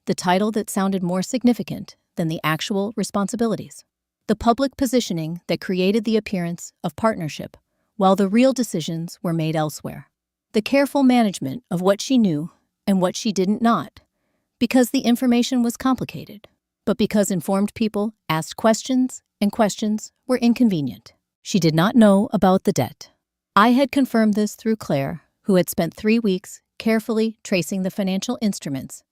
the title that sounded more significant than the actual responsibilities, the public positioning that created the appearance of partnership while the real decisions were made elsewhere, the careful management of what she knew and what she didn't not, because the information was complicated, but because informed people asked questions and questions were inconvenient. She did not know about the debt. I had confirmed this through Claire, who had spent 3 weeks carefully tracing the financial instruments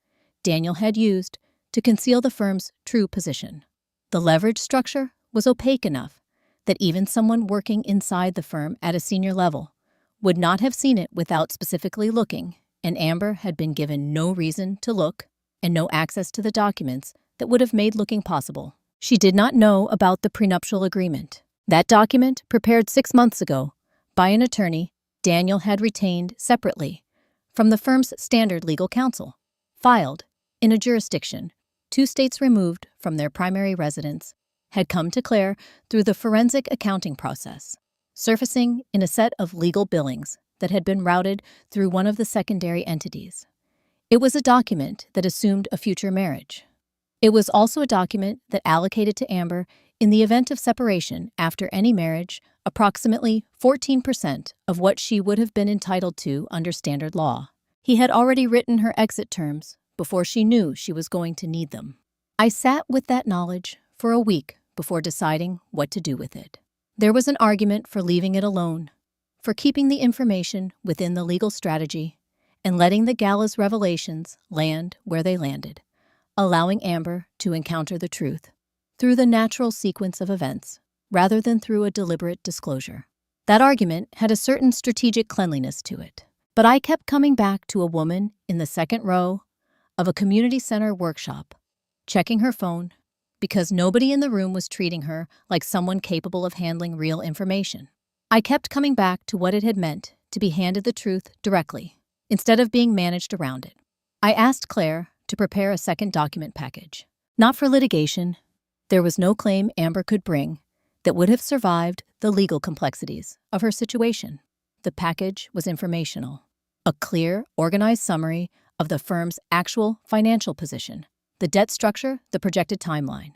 Daniel had used to conceal the firm's true position. The leverage structure was opaque enough that even someone working inside the firm at a senior level would not have seen it without specifically looking, and Amber had been given no reason to look and no access to the documents that would have made looking possible. She did not know about the prenuptial agreement. That document, prepared 6 months ago by an attorney Daniel had retained separately from the firm's standard legal counsel, filed in a jurisdiction 2 states removed from their primary residence, had come to Claire through the forensic accounting process, surfacing in a set of legal billings that had been routed through one of the secondary entities. It was a document that assumed a future marriage. It was also a document that allocated to Amber, in the event of separation after any marriage, approximately 14% of what she would have been entitled to under standard law. He had already written her exit terms before she knew she was going to need them. I sat with that knowledge for a week before deciding what to do with it. There was an argument for leaving it alone, for keeping the information within the legal strategy, and letting the gala's revelations land where they landed, allowing Amber to encounter the truth through the natural sequence of events, rather than through a deliberate disclosure. That argument had a certain strategic cleanliness to it, but I kept coming back to a woman in the second row of a community center workshop, checking her phone, because nobody in the room was treating her like someone capable of handling real information. I kept coming back to what it had meant to be handed the truth directly, instead of being managed around it. I asked Claire to prepare a second document package. Not for litigation. There was no claim Amber could bring that would have survived the legal complexities of her situation. The package was informational. A clear, organized summary of the firm's actual financial position, the debt structure, the projected timeline,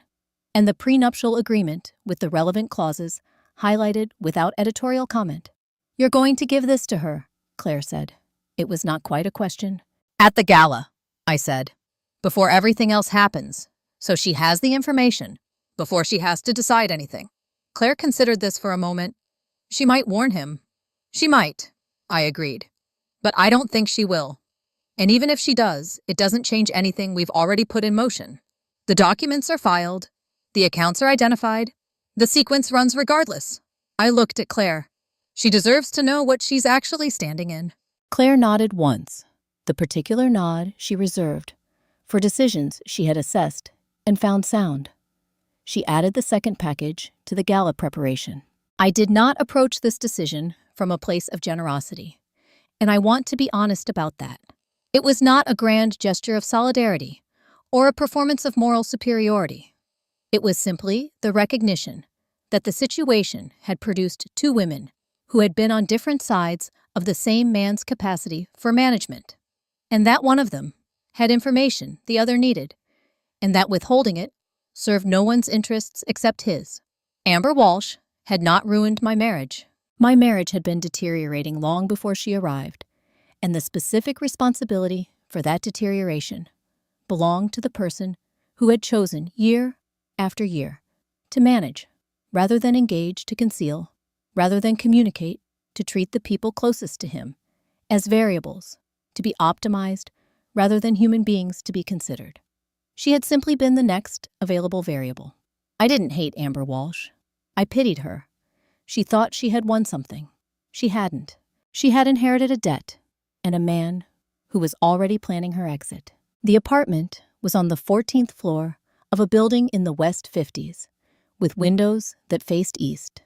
and the prenuptial agreement with the relevant clauses highlighted without editorial comment. "You're going to give this to her," Claire said. It was not quite a question. "At the gala," I said, "before everything else happens, so she has the information before she has to decide anything." Claire considered this for a moment. "She might warn him." "She might," I agreed. "But I don't think she will. And even if she does, it doesn't change anything we've already put in motion. The documents are filed, the accounts are identified, the sequence runs regardless." I looked at Claire. She deserves to know what she's actually standing in. Claire nodded once, the particular nod she reserved for decisions she had assessed and found sound. She added the second package to the gala preparation. I did not approach this decision from a place of generosity, and I want to be honest about that. It was not a grand gesture of solidarity or a performance of moral superiority. It was simply the recognition that the situation had produced 2 women who had been on different sides of the same man's capacity for management, and that one of them had information the other needed, and that withholding it served no one's interests except his. Amber Walsh had not ruined my marriage. My marriage had been deteriorating long before she arrived, and the specific responsibility for that deterioration belonged to the person who had chosen year after year to manage, rather than engage to conceal, rather than communicate to treat the people closest to him as variables to be optimized rather than human beings to be considered. She had simply been the next available variable. I didn't hate Amber Walsh. I pitied her. She thought she had won something. She hadn't. She had inherited a debt and a man who was already planning her exit. The apartment was on the 14th floor of a building in the West 50s, with windows that faced east,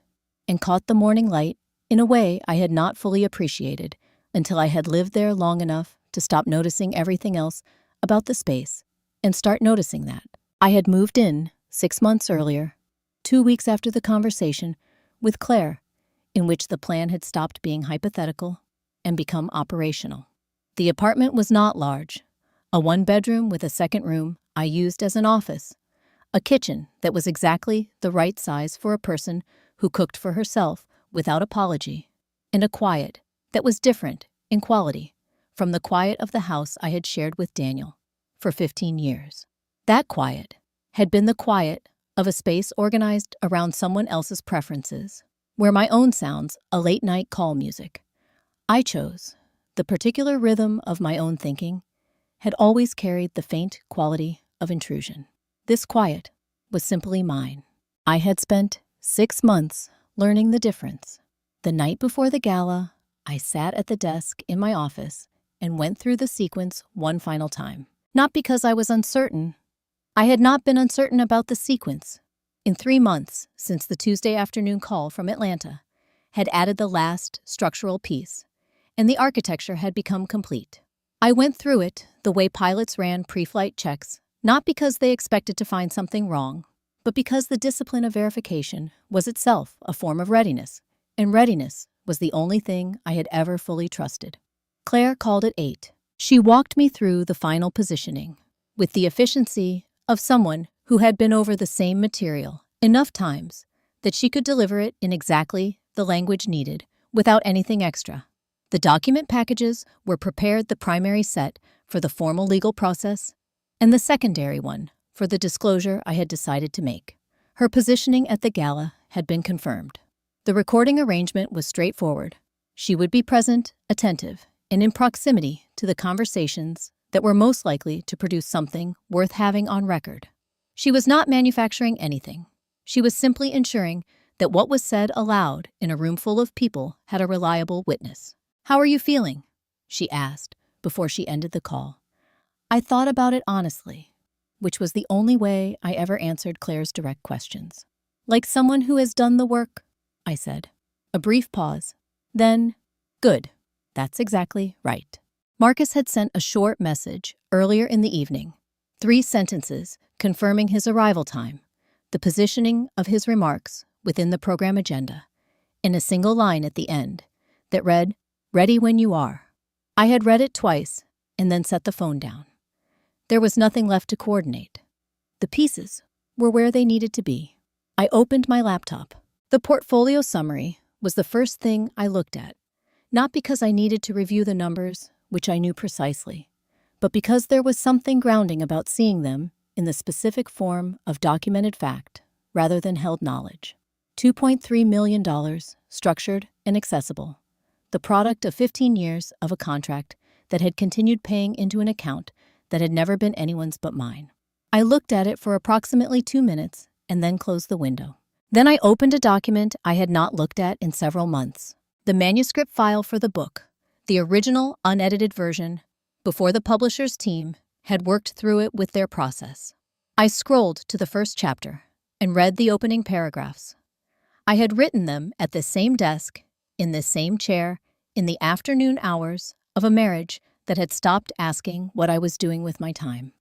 and caught the morning light in a way I had not fully appreciated until I had lived there long enough to stop noticing everything else about the space and start noticing that. I had moved in 6 months earlier, 2 weeks after the conversation with Claire, in which the plan had stopped being hypothetical and become operational. The apartment was not large. A one-bedroom with a second room I used as an office, a kitchen that was exactly the right size for a person who cooked for herself without apology, and a quiet that was different in quality from the quiet of the house I had shared with Daniel for 15 years. That quiet had been the quiet of a space organized around someone else's preferences, where my own sounds a late-night call music. I chose the particular rhythm of my own thinking had always carried the faint quality of intrusion. This quiet was simply mine. I had spent 6 months learning the difference. The night before the gala, I sat at the desk in my office and went through the sequence one final time. Not because I was uncertain. I had not been uncertain about the sequence. In 3 months since the Tuesday afternoon call from Atlanta had added the last structural piece, and the architecture had become complete. I went through it the way pilots ran pre-flight checks, not because they expected to find something wrong, but because the discipline of verification was itself a form of readiness, and readiness was the only thing I had ever fully trusted. Claire called at 8. She walked me through the final positioning, with the efficiency of someone who had been over the same material enough times that she could deliver it in exactly the language needed without anything extra. The document packages were prepared, the primary set for the formal legal process, and the secondary one for the disclosure I had decided to make. Her positioning at the gala had been confirmed. The recording arrangement was straightforward. She would be present, attentive, and in proximity to the conversations that were most likely to produce something worth having on record. She was not manufacturing anything. She was simply ensuring that what was said aloud in a room full of people had a reliable witness. "How are you feeling?" she asked before she ended the call. I thought about it honestly, which was the only way I ever answered Claire's direct questions. "Like someone who has done the work," I said. A brief pause. Then, "Good. That's exactly right." Marcus had sent a short message earlier in the evening, 3 sentences confirming his arrival time, the positioning of his remarks within the program agenda, and a single line at the end that read, "Ready when you are." I had read it twice and then set the phone down. There was nothing left to coordinate. The pieces were where they needed to be. I opened my laptop. The portfolio summary was the first thing I looked at, not because I needed to review the numbers, which I knew precisely, but because there was something grounding about seeing them in the specific form of documented fact rather than held knowledge. $2.3 million, structured and accessible, the product of 15 years of a contract that had continued paying into an account that had never been anyone's but mine. I looked at it for approximately 2 minutes and then closed the window. Then I opened a document I had not looked at in several months, the manuscript file for the book, the original unedited version, before the publisher's team had worked through it with their process. I scrolled to the first chapter and read the opening paragraphs. I had written them at the same desk, in the same chair, in the afternoon hours of a marriage that had stopped asking what I was doing with my time.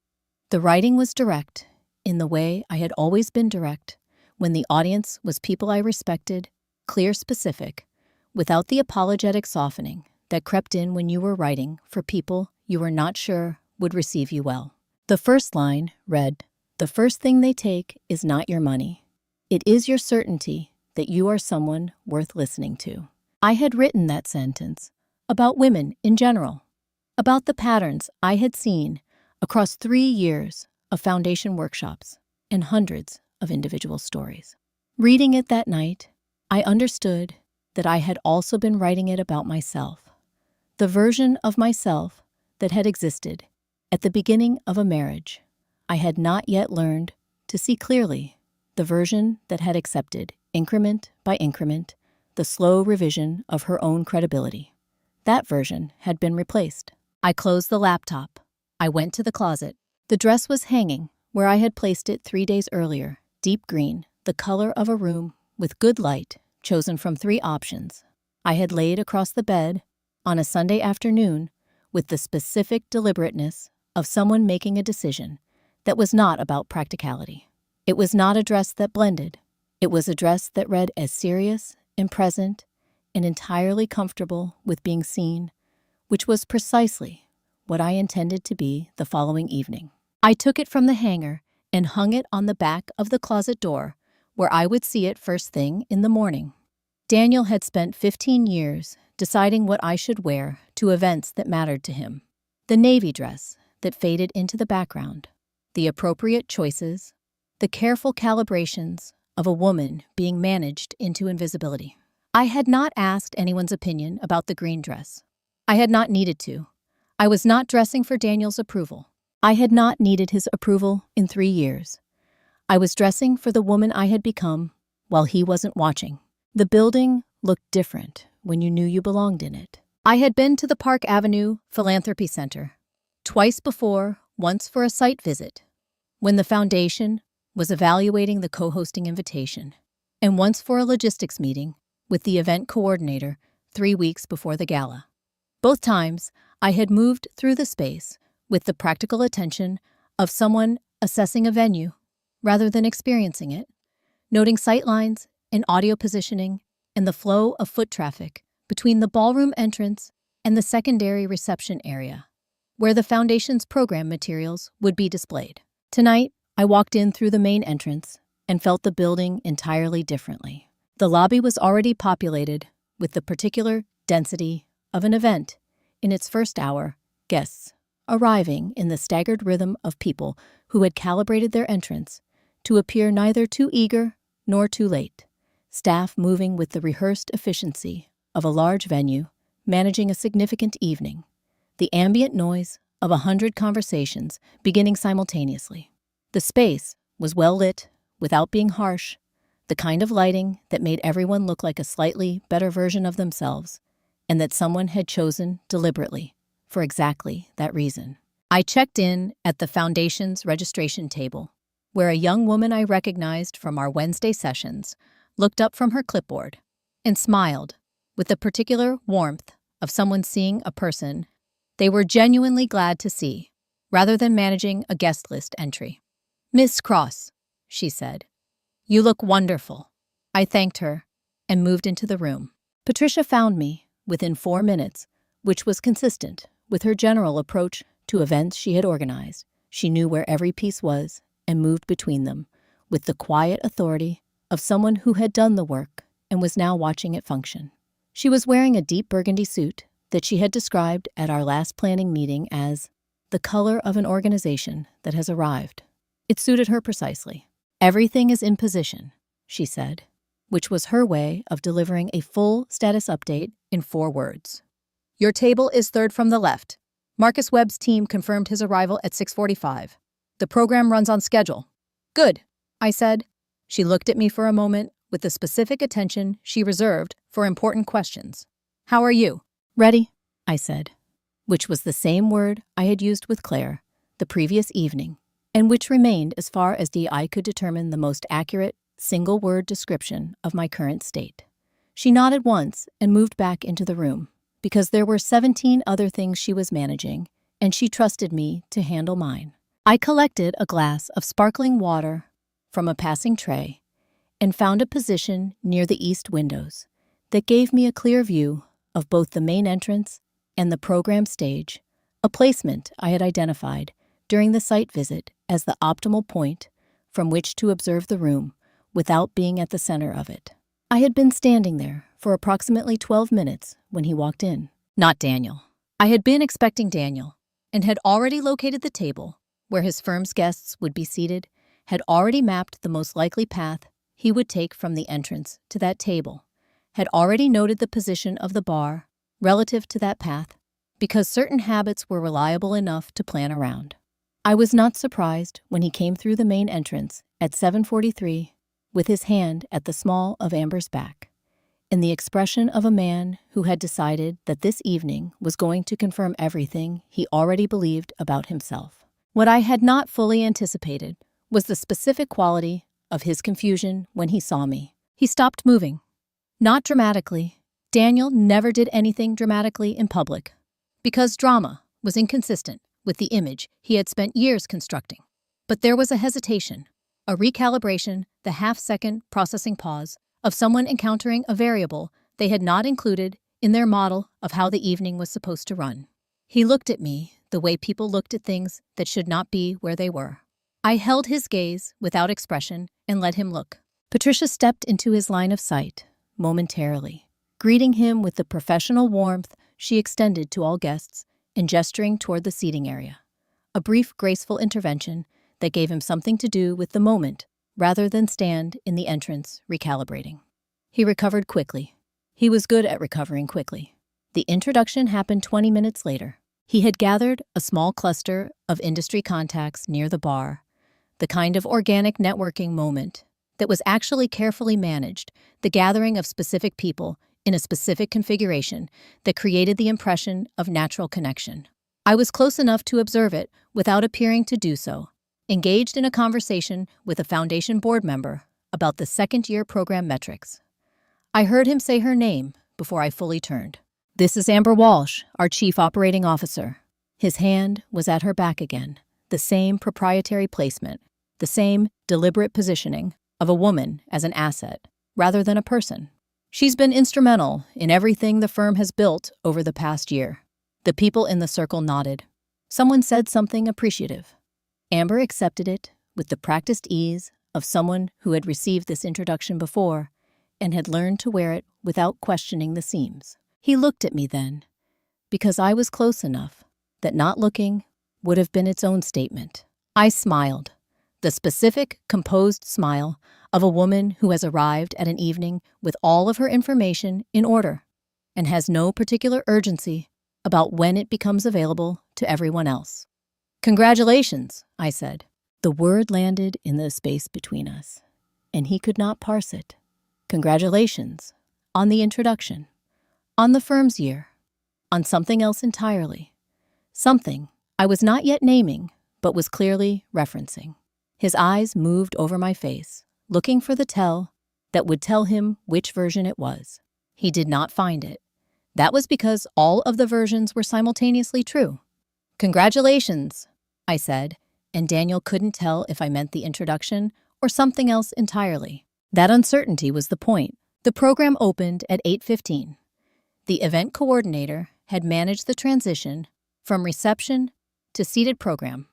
The writing was direct, in the way I had always been direct, when the audience was people I respected, clear, specific, without the apologetic softening that crept in when you were writing for people you were not sure would receive you well. The first line read, "The first thing they take is not your money. It is your certainty that you are someone worth listening to." I had written that sentence about women in general, about the patterns I had seen across 3 years of foundation workshops and hundreds of individual stories. Reading it that night, I understood that I had also been writing it about myself, the version of myself that had existed at the beginning of a marriage I had not yet learned to see clearly, the version that had accepted increment by increment, the slow revision of her own credibility. That version had been replaced. I closed the laptop. I went to the closet. The dress was hanging where I had placed it 3 days earlier, deep green, the color of a room with good light, chosen from 3 options. I had laid across the bed on a Sunday afternoon with the specific deliberateness of someone making a decision that was not about practicality. It was not a dress that blended. It was a dress that read as serious and present and entirely comfortable with being seen, which was precisely what I intended to be the following evening. I took it from the hanger and hung it on the back of the closet door where I would see it first thing in the morning. Daniel had spent 15 years deciding what I should wear to events that mattered to him. The navy dress that faded into the background, the appropriate choices, the careful calibrations of a woman being managed into invisibility. I had not asked anyone's opinion about the green dress. I had not needed to. I was not dressing for Daniel's approval. I had not needed his approval in 3 years. I was dressing for the woman I had become while he wasn't watching. The building looked different when you knew you belonged in it. I had been to the Park Avenue Philanthropy Center twice before, once for a site visit, when the foundation was evaluating the co-hosting invitation, and once for a logistics meeting with the event coordinator 3 weeks before the gala. Both times, I had moved through the space with the practical attention of someone assessing a venue rather than experiencing it, noting sightlines and audio positioning and the flow of foot traffic between the ballroom entrance and the secondary reception area, where the foundation's program materials would be displayed. Tonight, I walked in through the main entrance and felt the building entirely differently. The lobby was already populated with the particular density of an event in its first hour, guests arriving in the staggered rhythm of people who had calibrated their entrance to appear neither too eager nor too late, staff moving with the rehearsed efficiency of a large venue managing a significant evening, the ambient noise of 100 conversations beginning simultaneously. The space was well lit without being harsh, the kind of lighting that made everyone look like a slightly better version of themselves, and that someone had chosen deliberately for exactly that reason. I checked in at the foundation's registration table, where a young woman I recognized from our Wednesday sessions looked up from her clipboard and smiled with the particular warmth of someone seeing a person they were genuinely glad to see, rather than managing a guest list entry. "Miss Cross," she said, "you look wonderful." I thanked her and moved into the room. Patricia found me within 4 minutes, which was consistent with her general approach to events she had organized. She knew where every piece was and moved between them with the quiet authority of someone who had done the work and was now watching it function. She was wearing a deep burgundy suit that she had described at our last planning meeting as the color of an organization that has arrived. It suited her precisely. "Everything is in position," she said, which was her way of delivering a full status update in 4 words. "Your table is third from the left. Marcus Webb's team confirmed his arrival at 6:45. The program runs on schedule." "Good," I said. She looked at me for a moment with the specific attention she reserved for important questions. "How are you?" "Ready," I said, which was the same word I had used with Claire the previous evening, and which remained, as far as the eye could determine, the most accurate single-word description of my current state. She nodded once and moved back into the room, because there were 17 other things she was managing, and she trusted me to handle mine. I collected a glass of sparkling water from a passing tray and found a position near the east windows that gave me a clear view of both the main entrance and the program stage, a placement I had identified during the site visit as the optimal point from which to observe the room without being at the center of it. I had been standing there for approximately 12 minutes when he walked in. Not Daniel. I had been expecting Daniel and had already located the table where his firm's guests would be seated, had already mapped the most likely path he would take from the entrance to that table, had already noted the position of the bar relative to that path, because certain habits were reliable enough to plan around. I was not surprised when he came through the main entrance at 7:43 with his hand at the small of Amber's back, in the expression of a man who had decided that this evening was going to confirm everything he already believed about himself. What I had not fully anticipated was the specific quality of his confusion when he saw me. He stopped moving. Not dramatically. Daniel never did anything dramatically in public, because drama was inconsistent with the image he had spent years constructing. But there was a hesitation, a recalibration, the half-second processing pause of someone encountering a variable they had not included in their model of how the evening was supposed to run. He looked at me the way people looked at things that should not be where they were. I held his gaze without expression and let him look. Patricia stepped into his line of sight momentarily, greeting him with the professional warmth she extended to all guests and gesturing toward the seating area. A brief, graceful intervention that gave him something to do with the moment rather than stand in the entrance recalibrating. He recovered quickly. He was good at recovering quickly. The introduction happened 20 minutes later. He had gathered a small cluster of industry contacts near the bar, the kind of organic networking moment that was actually carefully managed, the gathering of specific people in a specific configuration that created the impression of natural connection. I was close enough to observe it without appearing to do so, engaged in a conversation with a foundation board member about the second-year program metrics. I heard him say her name before I fully turned. "This is Amber Walsh, our Chief Operating Officer." His hand was at her back again, the same proprietary placement, the same deliberate positioning of a woman as an asset rather than a person. "She's been instrumental in everything the firm has built over the past year." The people in the circle nodded. Someone said something appreciative. Amber accepted it with the practiced ease of someone who had received this introduction before and had learned to wear it without questioning the seams. He looked at me then, because I was close enough that not looking would have been its own statement. I smiled, the specific, composed smile of a woman who has arrived at an evening with all of her information in order and has no particular urgency about when it becomes available to everyone else. "Congratulations," I said. The word landed in the space between us, and he could not parse it. Congratulations on the introduction, on the firm's year, on something else entirely. Something I was not yet naming, but was clearly referencing. His eyes moved over my face, looking for the tell that would tell him which version it was. He did not find it. That was because all of the versions were simultaneously true. "Congratulations," I said, and Daniel couldn't tell if I meant the introduction or something else entirely. That uncertainty was the point. The program opened at 8:15. The event coordinator had managed the transition from reception to seated program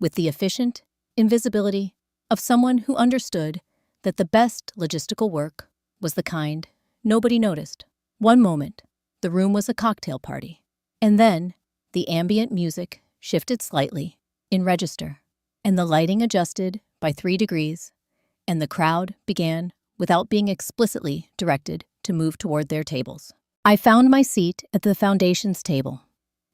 with the efficient invisibility of someone who understood that the best logistical work was the kind nobody noticed. One moment, the room was a cocktail party, and then the ambient music shifted slightly in register, and the lighting adjusted by 3 degrees, and the crowd began, without being explicitly directed, to move toward their tables. I found my seat at the foundation's table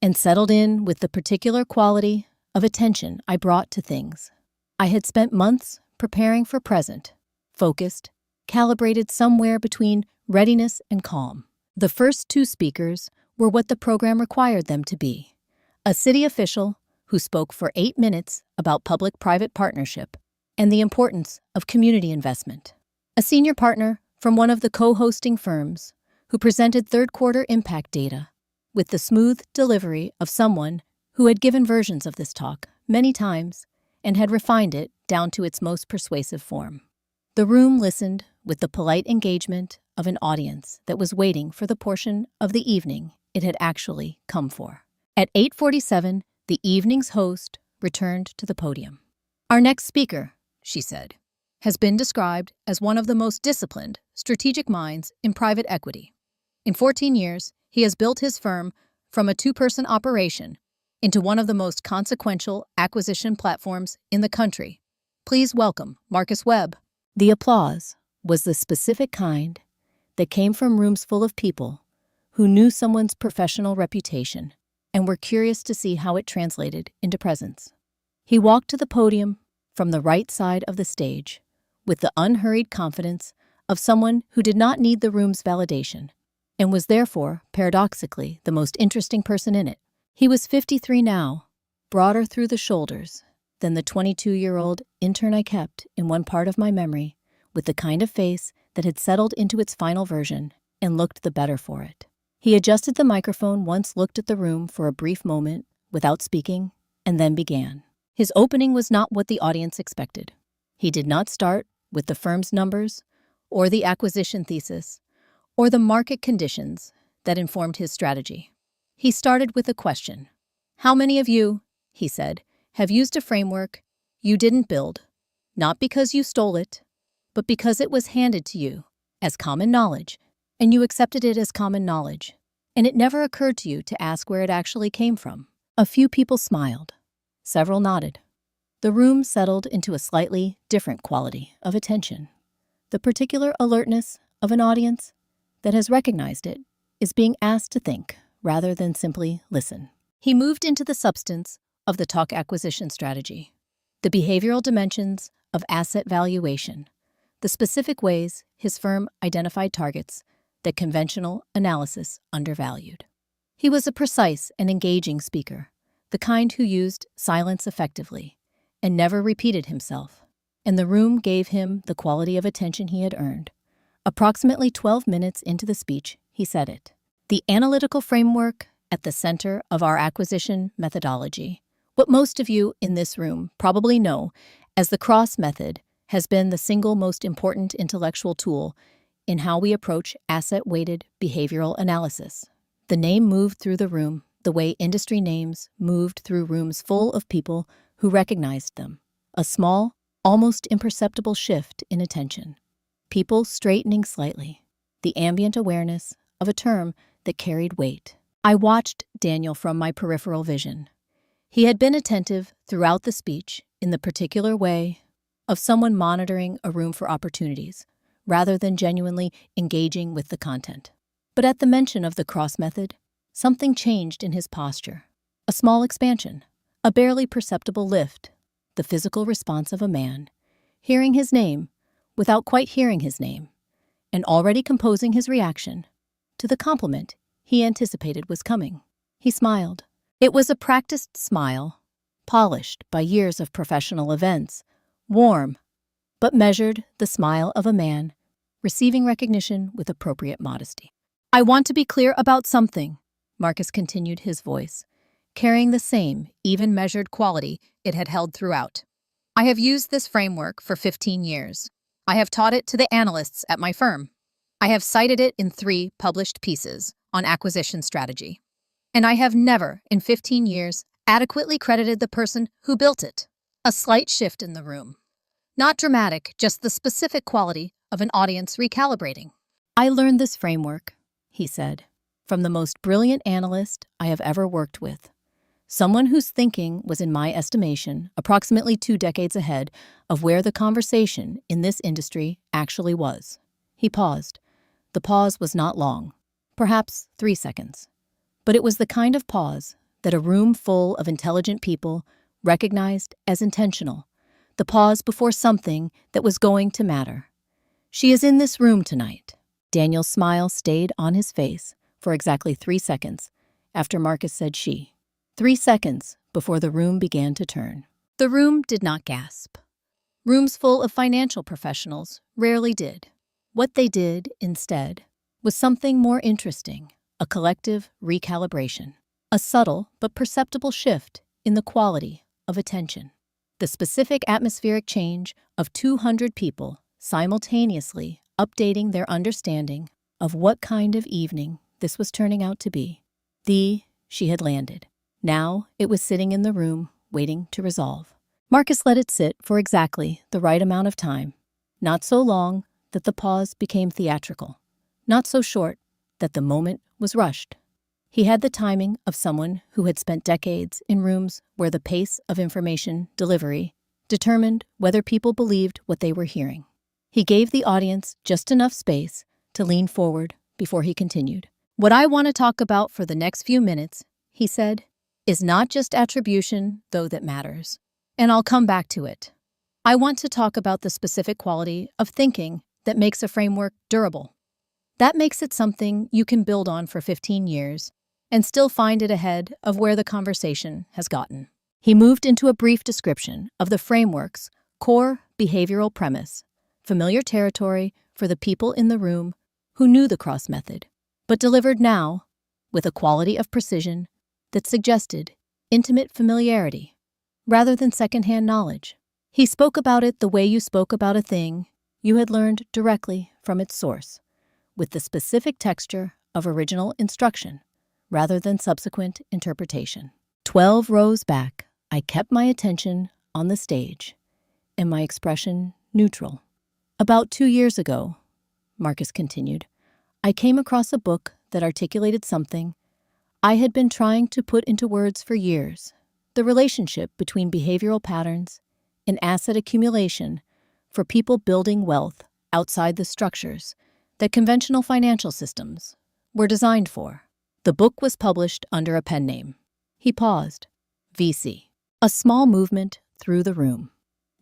and settled in with the particular quality of attention I brought to things. I had spent months preparing for present, focused, calibrated somewhere between readiness and calm. The first 2 speakers were what the program required them to be: a city official who spoke for 8 minutes about public-private partnership and the importance of community investment, a senior partner from one of the co-hosting firms who presented third-quarter impact data with the smooth delivery of someone who had given versions of this talk many times and had refined it down to its most persuasive form. The room listened with the polite engagement of an audience that was waiting for the portion of the evening it had actually come for. At 8:47, the evening's host returned to the podium. "Our next speaker," she said, "has been described as one of the most disciplined, strategic minds in private equity. In 14 years, he has built his firm from a 2-person operation into one of the most consequential acquisition platforms in the country. Please welcome Marcus Webb." The applause was the specific kind that came from rooms full of people who knew someone's professional reputation and were curious to see how it translated into presence. He walked to the podium from the right side of the stage with the unhurried confidence of someone who did not need the room's validation, and was therefore, paradoxically, the most interesting person in it. He was 53 now, broader through the shoulders than the 22-year-old intern I kept in one part of my memory, with the kind of face that had settled into its final version and looked the better for it. He adjusted the microphone once, looked at the room for a brief moment without speaking, and then began. His opening was not what the audience expected. He did not start with the firm's numbers, or the acquisition thesis, or the market conditions that informed his strategy. He started with a question. How many of you, he said, have used a framework you didn't build, not because you stole it, but because it was handed to you as common knowledge, and you accepted it as common knowledge, and it never occurred to you to ask where it actually came from? A few people smiled. Several nodded. The room settled into a slightly different quality of attention. The particular alertness of an audience that has recognized it is being asked to think rather than simply listen. He moved into the substance of the talk acquisition strategy, the behavioral dimensions of asset valuation, the specific ways his firm identified targets that conventional analysis undervalued. He was a precise and engaging speaker, the kind who used silence effectively and never repeated himself, and the room gave him the quality of attention he had earned. Approximately 12 minutes into the speech, he said it. The analytical framework at the center of our acquisition methodology, what most of you in this room probably know as the cross method, has been the single most important intellectual tool in how we approach asset-weighted behavioral analysis. The name moved through the room the way industry names moved through rooms full of people who recognized them. A small, almost imperceptible shift in attention. People straightening slightly. The ambient awareness of a term that carried weight. I watched Daniel from my peripheral vision. He had been attentive throughout the speech in the particular way of someone monitoring a room for opportunities, rather than genuinely engaging with the content. But at the mention of the cross method, something changed in his posture. A small expansion, a barely perceptible lift, the physical response of a man, hearing his name without quite hearing his name, and already composing his reaction to the compliment he anticipated was coming. He smiled. It was a practiced smile, polished by years of professional events, warm, but measured, the smile of a man receiving recognition with appropriate modesty. I want to be clear about something, Marcus continued, his voice carrying the same, even measured quality it had held throughout. I have used this framework for 15 years. I have taught it to the analysts at my firm. I have cited it in 3 published pieces on acquisition strategy. And I have never, in 15 years, adequately credited the person who built it. A slight shift in the room. Not dramatic, just the specific quality of an audience recalibrating. I learned this framework, he said, from the most brilliant analyst I have ever worked with. Someone whose thinking was, in my estimation, approximately 2 decades ahead of where the conversation in this industry actually was. He paused. The pause was not long, perhaps 3 seconds. But it was the kind of pause that a room full of intelligent people recognized as intentional, the pause before something that was going to matter. She is in this room tonight. Daniel's smile stayed on his face for exactly 3 seconds after Marcus said she. 3 seconds before the room began to turn. The room did not gasp. Rooms full of financial professionals rarely did. What they did, instead, was something more interesting, a collective recalibration, a subtle but perceptible shift in the quality of attention. The specific atmospheric change of 200 people simultaneously updating their understanding of what kind of evening this was turning out to be. She had landed. Now it was sitting in the room, waiting to resolve. Marcus let it sit for exactly the right amount of time, not so long that the pause became theatrical, not so short that the moment was rushed. He had the timing of someone who had spent decades in rooms where the pace of information delivery determined whether people believed what they were hearing. He gave the audience just enough space to lean forward before he continued. What I want to talk about for the next few minutes, he said, is not just attribution, though that matters. And I'll come back to it. I want to talk about the specific quality of thinking that makes a framework durable. That makes it something you can build on for 15 years and still find it ahead of where the conversation has gotten. He moved into a brief description of the framework's core behavioral premise, familiar territory for the people in the room who knew the cross method, but delivered now with a quality of precision that suggested intimate familiarity rather than secondhand knowledge. He spoke about it the way you spoke about a thing you had learned directly from its source, with the specific texture of original instruction rather than subsequent interpretation. 12 rows back, I kept my attention on the stage and my expression neutral. About 2 years ago, Marcus continued, I came across a book that articulated something I had been trying to put into words for years: the relationship between behavioral patterns and asset accumulation for people building wealth outside the structures that conventional financial systems were designed for. The book was published under a pen name. He paused. VC. A small movement through the room.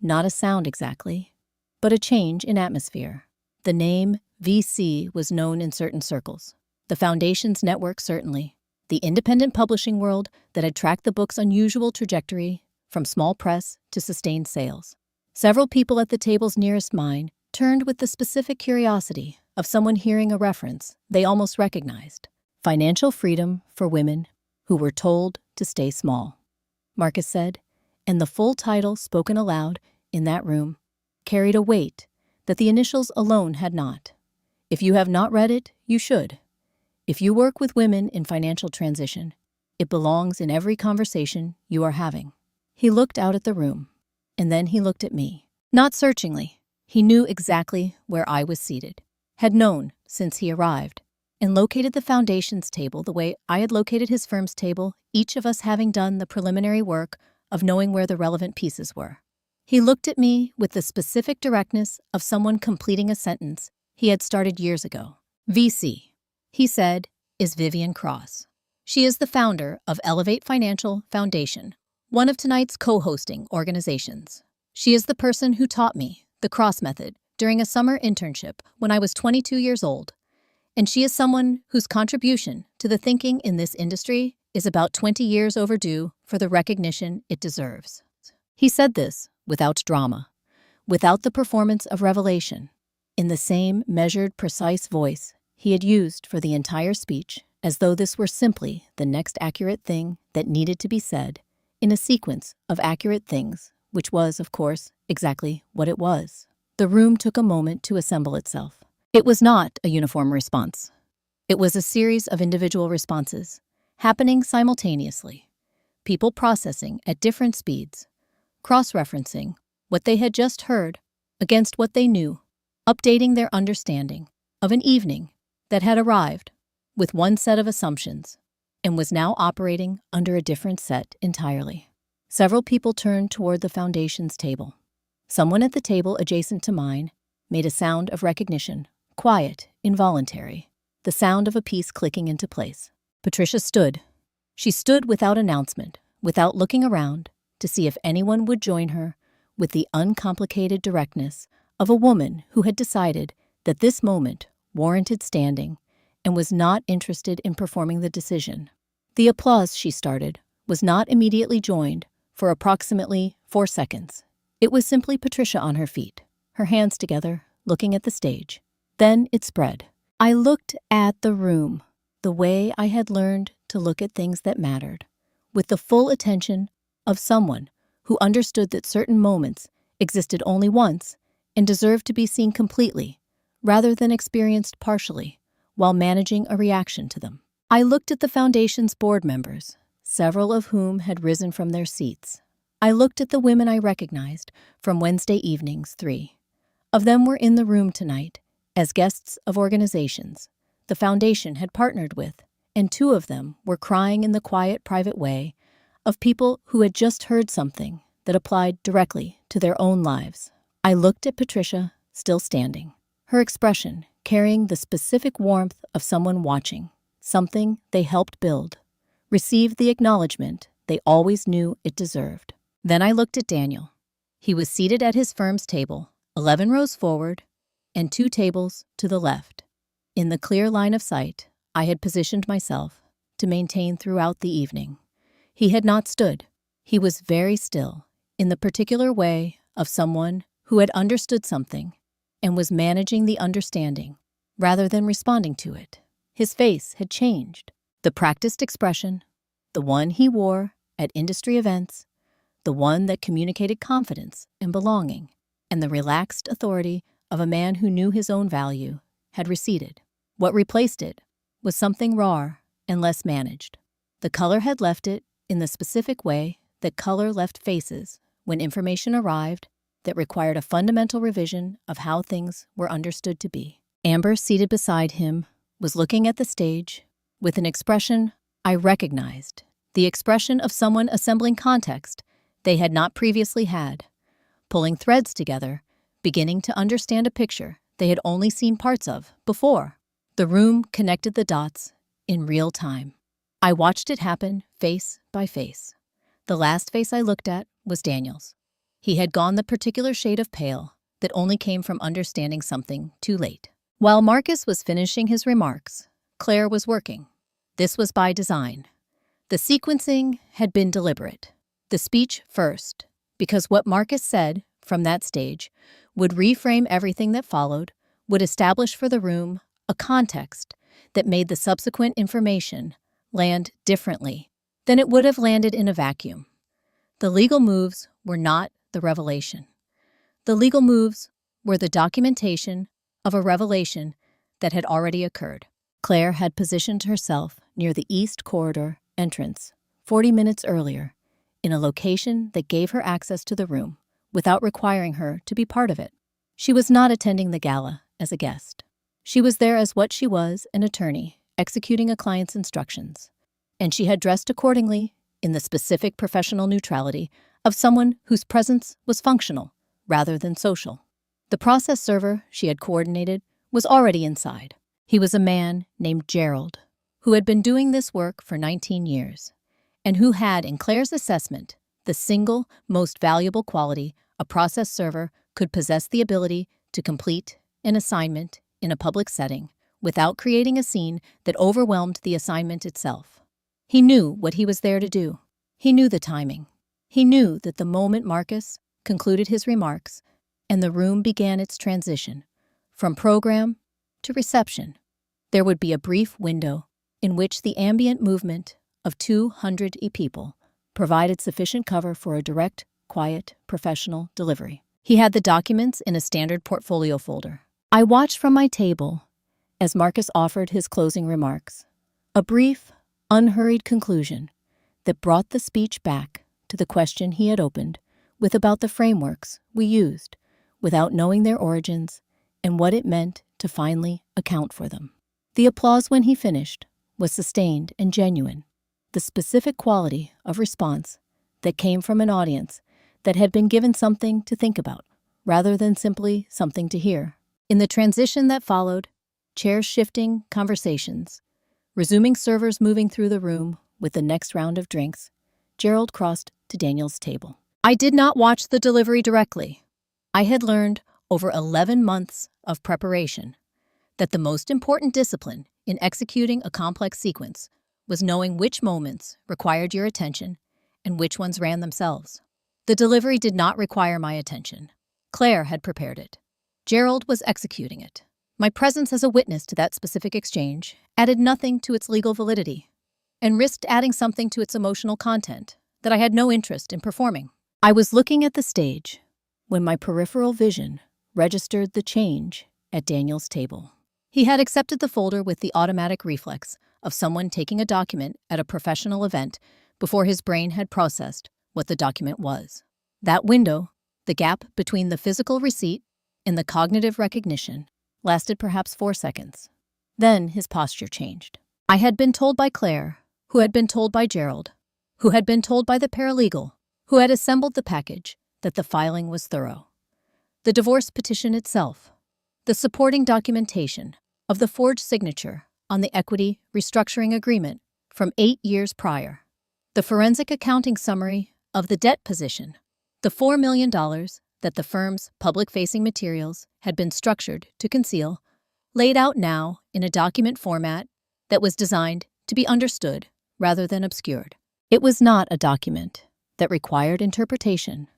Not a sound exactly, but a change in atmosphere. The name VC was known in certain circles. The Foundation's network certainly. The independent publishing world that had tracked the book's unusual trajectory from small press to sustained sales. Several people at the tables nearest mine turned with the specific curiosity of someone hearing a reference they almost recognized. Financial freedom for women who were told to stay small, Marcus said, and the full title spoken aloud in that room carried a weight that the initials alone had not. If you have not read it, you should. If you work with women in financial transition, it belongs in every conversation you are having. He looked out at the room, and then he looked at me. Not searchingly, he knew exactly where I was seated, had known since he arrived, and located the Foundation's table the way I had located his firm's table, each of us having done the preliminary work of knowing where the relevant pieces were. He looked at me with the specific directness of someone completing a sentence he had started years ago. VC, he said, is Vivian Cross. She is the founder of Elevate Financial Foundation, one of tonight's co-hosting organizations. She is the person who taught me the cross method during a summer internship when I was 22 years old, and she is someone whose contribution to the thinking in this industry is about 20 years overdue for the recognition it deserves. He said this without drama, without the performance of revelation, in the same measured, precise voice he had used for the entire speech, as though this were simply the next accurate thing that needed to be said in a sequence of accurate things, which was, of course, exactly what it was. The room took a moment to assemble itself. It was not a uniform response. It was a series of individual responses, happening simultaneously, people processing at different speeds, cross-referencing what they had just heard against what they knew, updating their understanding of an evening that had arrived with one set of assumptions and was now operating under a different set entirely. Several people turned toward the Foundation's table. Someone at the table adjacent to mine made a sound of recognition, quiet, involuntary, the sound of a piece clicking into place. Patricia stood. She stood without announcement, without looking around to see if anyone would join her, with the uncomplicated directness of a woman who had decided that this moment warranted standing and was not interested in performing the decision. The applause she started was not immediately joined for approximately 4 seconds. It was simply Patricia on her feet, her hands together, looking at the stage. Then it spread. I looked at the room the way I had learned to look at things that mattered, with the full attention of someone who understood that certain moments existed only once and deserved to be seen completely, rather than experienced partially, while managing a reaction to them. I looked at the Foundation's board members, several of whom had risen from their seats. I looked at the women I recognized from Wednesday evenings 3. Of them were in the room tonight as guests of organizations the Foundation had partnered with, and 2 of them were crying in the quiet, private way of people who had just heard something that applied directly to their own lives. I looked at Patricia, still standing, her expression carrying the specific warmth of someone watching something they helped build, received the acknowledgement they always knew it deserved. Then I looked at Daniel. He was seated at his firm's table, 11 rows forward and 2 tables to the left. In the clear line of sight I had positioned myself to maintain throughout the evening. He had not stood. He was very still, in the particular way of someone who had understood something and was managing the understanding rather than responding to it. His face had changed. The practiced expression, the one he wore at industry events, the one that communicated confidence and belonging, and the relaxed authority of a man who knew his own value, had receded. What replaced it was something rawer and less managed. The color had left it in the specific way that color left faces when information arrived that required a fundamental revision of how things were understood to be. Amber, seated beside him, was looking at the stage with an expression I recognized, the expression of someone assembling context they had not previously had, pulling threads together, beginning to understand a picture they had only seen parts of before. The room connected the dots in real time. I watched it happen face by face. The last face I looked at was Daniel's. He had gone the particular shade of pale that only came from understanding something too late. While Marcus was finishing his remarks, Claire was working. This was by design. The sequencing had been deliberate. The speech first, because what Marcus said from that stage would reframe everything that followed, would establish for the room a context that made the subsequent information land differently than it would have landed in a vacuum. The legal moves were not the revelation. The legal moves were the documentation of a revelation that had already occurred. Claire had positioned herself near the East Corridor entrance 40 minutes earlier, in a location that gave her access to the room without requiring her to be part of it. She was not attending the gala as a guest. She was there as what she was, an attorney executing a client's instructions, and she had dressed accordingly in the specific professional neutrality of someone whose presence was functional rather than social. The process server she had coordinated was already inside. He was a man named Gerald, who had been doing this work for 19 years, and who had, in Claire's assessment, the single most valuable quality a process server could possess: the ability to complete an assignment in a public setting without creating a scene that overwhelmed the assignment itself. He knew what he was there to do. He knew the timing. He knew that the moment Marcus concluded his remarks and the room began its transition from program to reception, there would be a brief window in which the ambient movement of 200 people provided sufficient cover for a direct, quiet, professional delivery. He had the documents in a standard portfolio folder. I watched from my table as Marcus offered his closing remarks, a brief, unhurried conclusion that brought the speech back to the question he had opened with about the frameworks we used without knowing their origins and what it meant to finally account for them. The applause when he finished was sustained and genuine, the specific quality of response that came from an audience that had been given something to think about rather than simply something to hear. In the transition that followed, chairs shifting, conversations, resuming, servers moving through the room with the next round of drinks, Gerald crossed to Daniel's table. I did not watch the delivery directly. I had learned over 11 months of preparation that the most important discipline in executing a complex sequence was knowing which moments required your attention and which ones ran themselves. The delivery did not require my attention. Claire had prepared it. Gerald was executing it. My presence as a witness to that specific exchange added nothing to its legal validity and risked adding something to its emotional content that I had no interest in performing. I was looking at the stage when my peripheral vision registered the change at Daniel's table. He had accepted the folder with the automatic reflex of someone taking a document at a professional event before his brain had processed what the document was. That window, the gap between the physical receipt and the cognitive recognition, lasted perhaps 4 seconds. Then his posture changed. I had been told by Claire, who had been told by Gerald, who had been told by the paralegal, who had assembled the package, that the filing was thorough. The divorce petition itself, the supporting documentation of the forged signature on the equity restructuring agreement from 8 years prior, the forensic accounting summary of the debt position The $4 million that the firm's public-facing materials had been structured to conceal, laid out now in a document format that was designed to be understood rather than obscured. It was not a document that required interpretation.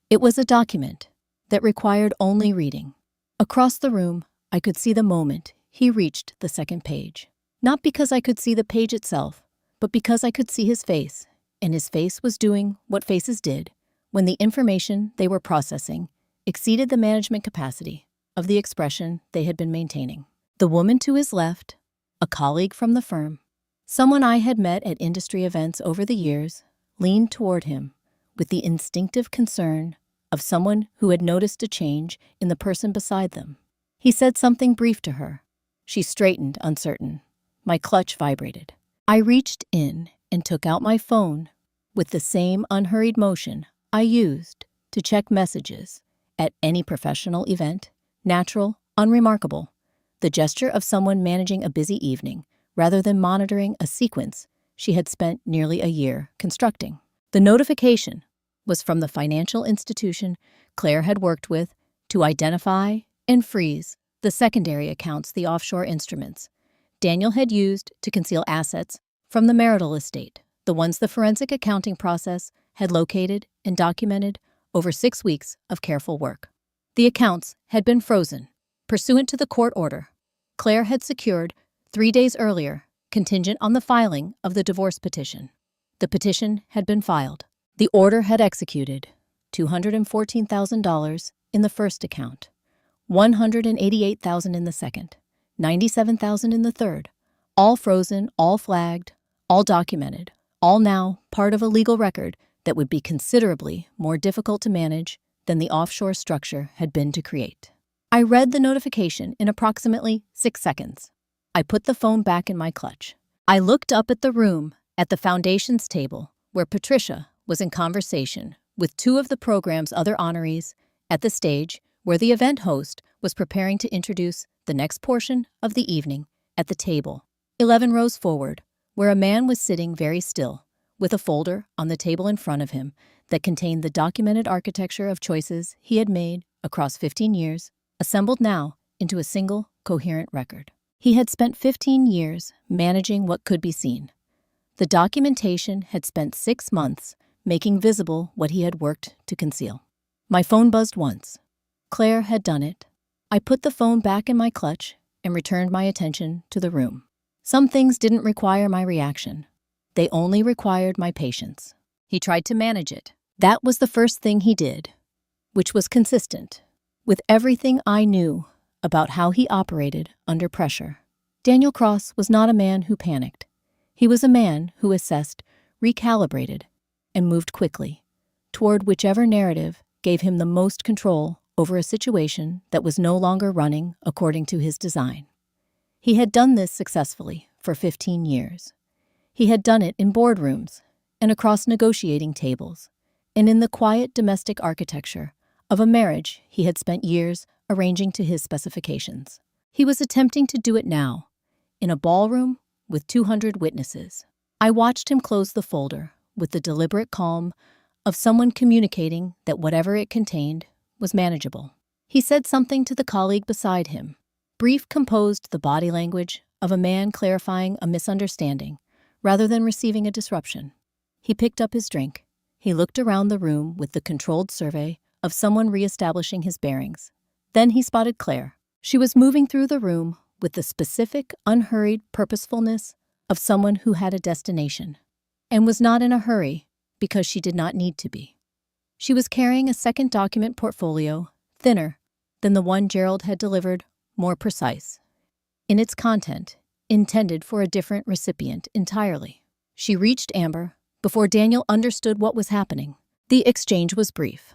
It was a document that required only reading. Across the room, I could see the moment he reached the second page. Not because I could see the page itself, but because I could see his face, and his face was doing what faces did when the information they were processing exceeded the management capacity of the expression they had been maintaining. The woman to his left, a colleague from the firm, someone I had met at industry events over the years, leaned toward him with the instinctive concern of someone who had noticed a change in the person beside them. He said something brief to her. She straightened, uncertain. My clutch vibrated. I reached in and took out my phone with the same unhurried motion I used to check messages at any professional event, natural, unremarkable, the gesture of someone managing a busy evening rather than monitoring a sequence she had spent nearly a year constructing. The notification was from the financial institution Claire had worked with to identify and freeze the secondary accounts, the offshore instruments Daniel had used to conceal assets from the marital estate, the ones the forensic accounting process had located and documented over 6 weeks of careful work. The accounts had been frozen, pursuant to the court order Claire had secured 3 days earlier, contingent on the filing of the divorce petition. The petition had been filed. The order had executed $214,000 in the first account, $188,000 in the second, $97,000 in the third, all frozen, all flagged, all documented, all now part of a legal record that would be considerably more difficult to manage than the offshore structure had been to create. I read the notification in approximately 6 seconds. I put the phone back in my clutch. I looked up at the room at the foundation's table where Patricia was in conversation with 2 of the program's other honorees at the stage where the event host was preparing to introduce the next portion of the evening at the table 11 rows forward, where a man was sitting very still with a folder on the table in front of him that contained the documented architecture of choices he had made across 15 years, assembled now into a single coherent record. He had spent 15 years managing what could be seen. The documentation had spent 6 months making visible what he had worked to conceal. My phone buzzed once. Claire had done it. I put the phone back in my clutch and returned my attention to the room. Some things didn't require my reaction. They only required my patience. He tried to manage it. That was the first thing he did, which was consistent with everything I knew about how he operated under pressure. Daniel Cross was not a man who panicked. He was a man who assessed, recalibrated, and moved quickly toward whichever narrative gave him the most control over a situation that was no longer running according to his design. He had done this successfully for 15 years. He had done it in boardrooms and across negotiating tables and in the quiet domestic architecture of a marriage he had spent years arranging to his specifications. He was attempting to do it now, in a ballroom with 200 witnesses. I watched him close the folder with the deliberate calm of someone communicating that whatever it contained was manageable. He said something to the colleague beside him. Brief composed the body language of a man clarifying a misunderstanding rather than receiving a disruption. He picked up his drink. He looked around the room with the controlled survey of someone reestablishing his bearings. Then he spotted Claire. She was moving through the room with the specific, unhurried purposefulness of someone who had a destination and was not in a hurry because she did not need to be. She was carrying a second document portfolio, thinner than the one Gerald had delivered, more precise in its content, intended for a different recipient entirely. She reached Amber before Daniel understood what was happening. The exchange was brief.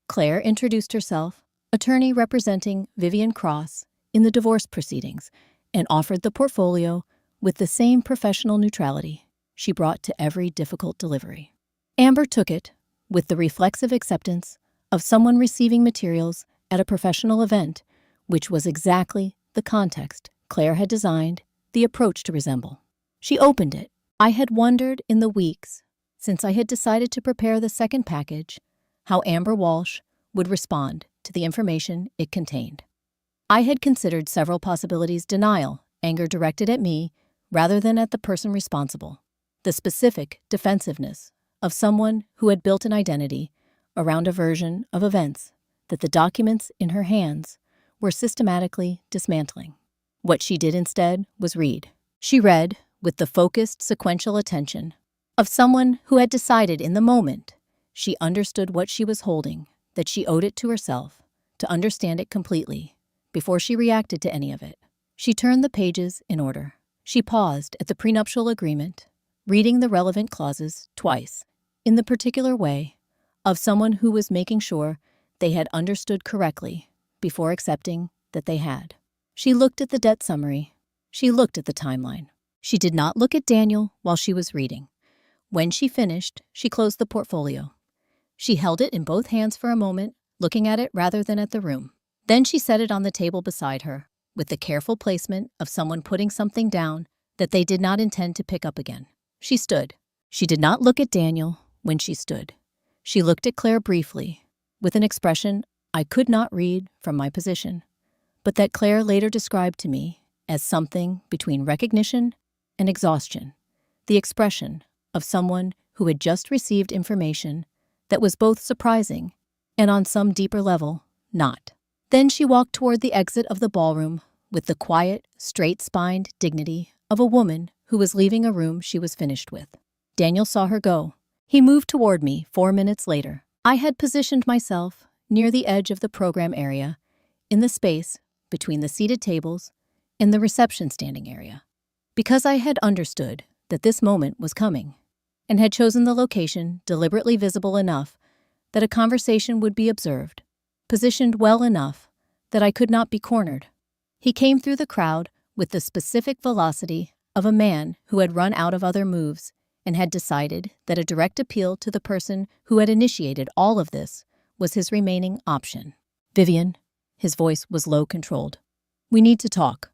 Claire introduced herself, attorney representing Vivian Cross in the divorce proceedings, and offered the portfolio with the same professional neutrality she brought to every difficult delivery. Amber took it with the reflexive acceptance of someone receiving materials at a professional event, which was exactly the context Claire had designed the approach to resemble. She opened it. I had wondered in the weeks since I had decided to prepare the second package how Amber Walsh would respond to the information it contained. I had considered several possibilities: denial, anger directed at me rather than at the person responsible, the specific defensiveness of someone who had built an identity around a version of events that the documents in her hands were systematically dismantling. What she did instead was read. She read with the focused, sequential attention of someone who had decided in the moment she understood what she was holding, that she owed it to herself to understand it completely before she reacted to any of it. She turned the pages in order. She paused at the prenuptial agreement, reading the relevant clauses twice, in the particular way of someone who was making sure they had understood correctly before accepting that they had. She looked at the debt summary. She looked at the timeline. She did not look at Daniel while she was reading. When she finished, she closed the portfolio. She held it in both hands for a moment, looking at it rather than at the room. Then she set it on the table beside her, with the careful placement of someone putting something down that they did not intend to pick up again. She stood. She did not look at Daniel when she stood. She looked at Claire briefly, with an expression I could not read from my position, but that Claire later described to me as something between recognition and exhaustion, the expression of someone who had just received information that was both surprising and on some deeper level, not. Then she walked toward the exit of the ballroom with the quiet, straight-spined dignity of a woman who was leaving a room she was finished with. Daniel saw her go. He moved toward me 4 minutes later. I had positioned myself near the edge of the program area, in the space between the seated tables and the reception standing area, because I had understood that this moment was coming, and had chosen the location deliberately visible enough that a conversation would be observed, positioned well enough that I could not be cornered. He came through the crowd with the specific velocity of a man who had run out of other moves and had decided that a direct appeal to the person who had initiated all of this was his remaining option. "Vivian," his voice was low, controlled. "We need to talk."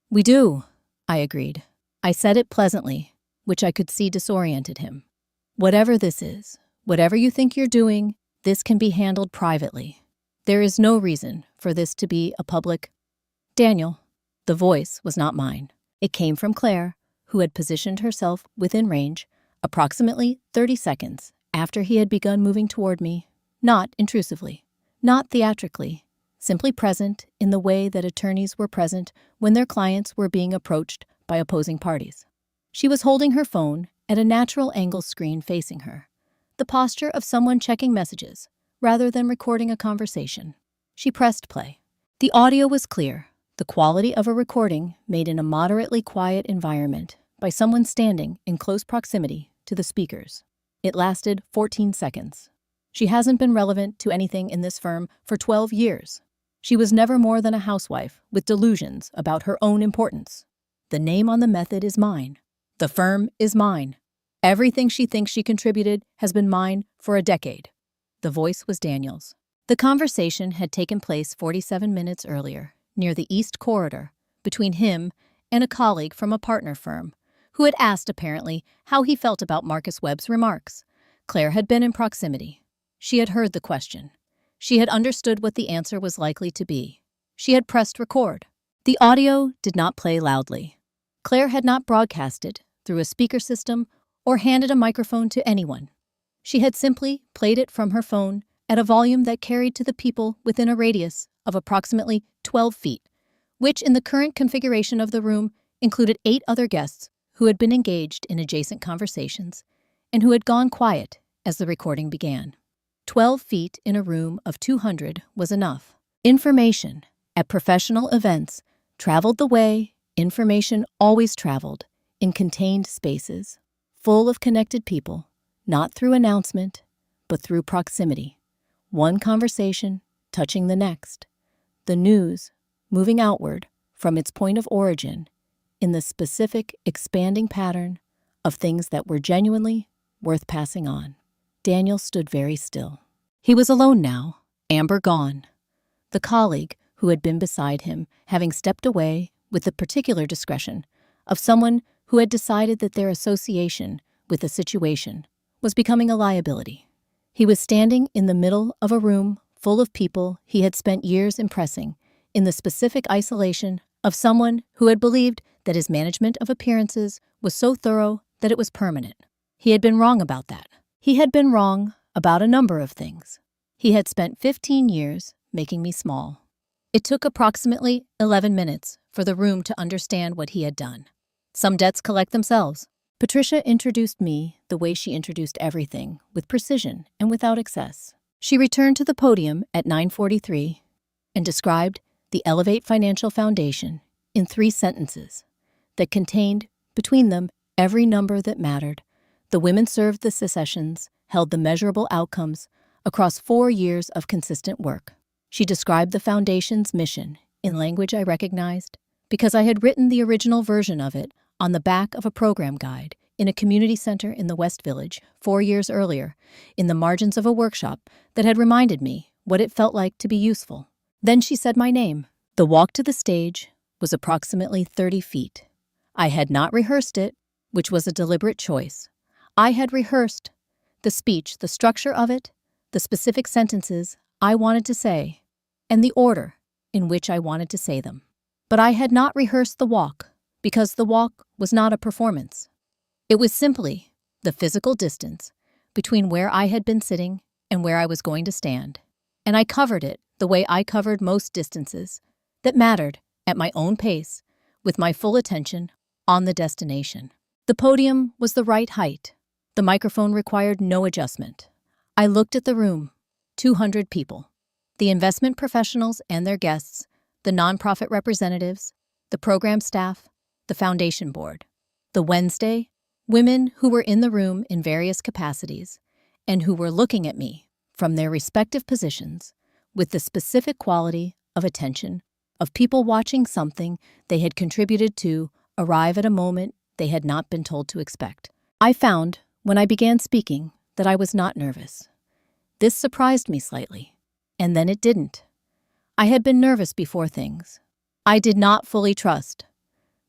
"We do," I agreed. I said it pleasantly, which I could see disoriented him. "Whatever this is, whatever you think you're doing, this can be handled privately. There is no reason for this to be a public—" "Daniel." The voice was not mine. It came from Claire, who had positioned herself within range approximately 30 seconds after he had begun moving toward me, not intrusively, not theatrically, simply present in the way that attorneys were present when their clients were being approached by opposing parties. She was holding her phone at a natural angle screen facing her, the posture of someone checking messages rather than recording a conversation. She pressed play. The audio was clear, the quality of a recording made in a moderately quiet environment by someone standing in close proximity to the speakers. It lasted 14 seconds. She hasn't been relevant to anything in this firm for 12 years. She was never more than a housewife with delusions about her own importance. The name on the method is mine. The firm is mine. Everything she thinks she contributed has been mine for a decade. The voice was Daniel's. The conversation had taken place 47 minutes earlier, near the East Corridor, between him and a colleague from a partner firm, who had asked, apparently, how he felt about Marcus Webb's remarks. Claire had been in proximity. She had heard the question. She had understood what the answer was likely to be. She had pressed record. The audio did not play loudly. Claire had not broadcast it through a speaker system or handed a microphone to anyone. She had simply played it from her phone at a volume that carried to the people within a radius of approximately 12 feet, which in the current configuration of the room included 8 other guests who had been engaged in adjacent conversations and who had gone quiet as the recording began. 12 feet in a room of 200 was enough. Information at professional events traveled the way information always traveled, in contained spaces, full of connected people, not through announcement, but through proximity. One conversation touching the next. The news moving outward from its point of origin in the specific expanding pattern of things that were genuinely worth passing on. Daniel stood very still. He was alone now, Amber gone. The colleague who had been beside him having stepped away with the particular discretion of someone who had decided that their association with the situation was becoming a liability. He was standing in the middle of a room full of people he had spent years impressing, in the specific isolation of someone who had believed that his management of appearances was so thorough that it was permanent. He had been wrong about that. He had been wrong about a number of things. He had spent 15 years making me small. It took approximately 11 minutes for the room to understand what he had done. Some debts collect themselves. Patricia introduced me the way she introduced everything, with precision and without excess. She returned to the podium at 9:43 and described the Elevate Financial Foundation in 3 sentences that contained, between them, every number that mattered. The women served the secessions, held the measurable outcomes across 4 years of consistent work. She described the foundation's mission in language I recognized because I had written the original version of it on the back of a program guide in a community center in the West Village 4 years earlier, in the margins of a workshop that had reminded me what it felt like to be useful. Then she said my name. The walk to the stage was approximately 30 feet. I had not rehearsed it, which was a deliberate choice. I had rehearsed the speech, the structure of it, the specific sentences I wanted to say, and the order in which I wanted to say them. But I had not rehearsed the walk, because the walk was not a performance. It was simply the physical distance between where I had been sitting and where I was going to stand, and I covered it the way I covered most distances that mattered, at my own pace, with my full attention on the destination. The podium was the right height. The microphone required no adjustment. I looked at the room, 200 people, the investment professionals and their guests, the nonprofit representatives, the program staff, the foundation board. The Wednesday, women who were in the room in various capacities and who were looking at me from their respective positions with the specific quality of attention of people watching something they had contributed to arrive at a moment they had not been told to expect. I found, when I began speaking, that I was not nervous. This surprised me slightly, and then it didn't. I had been nervous before things. I did not fully trust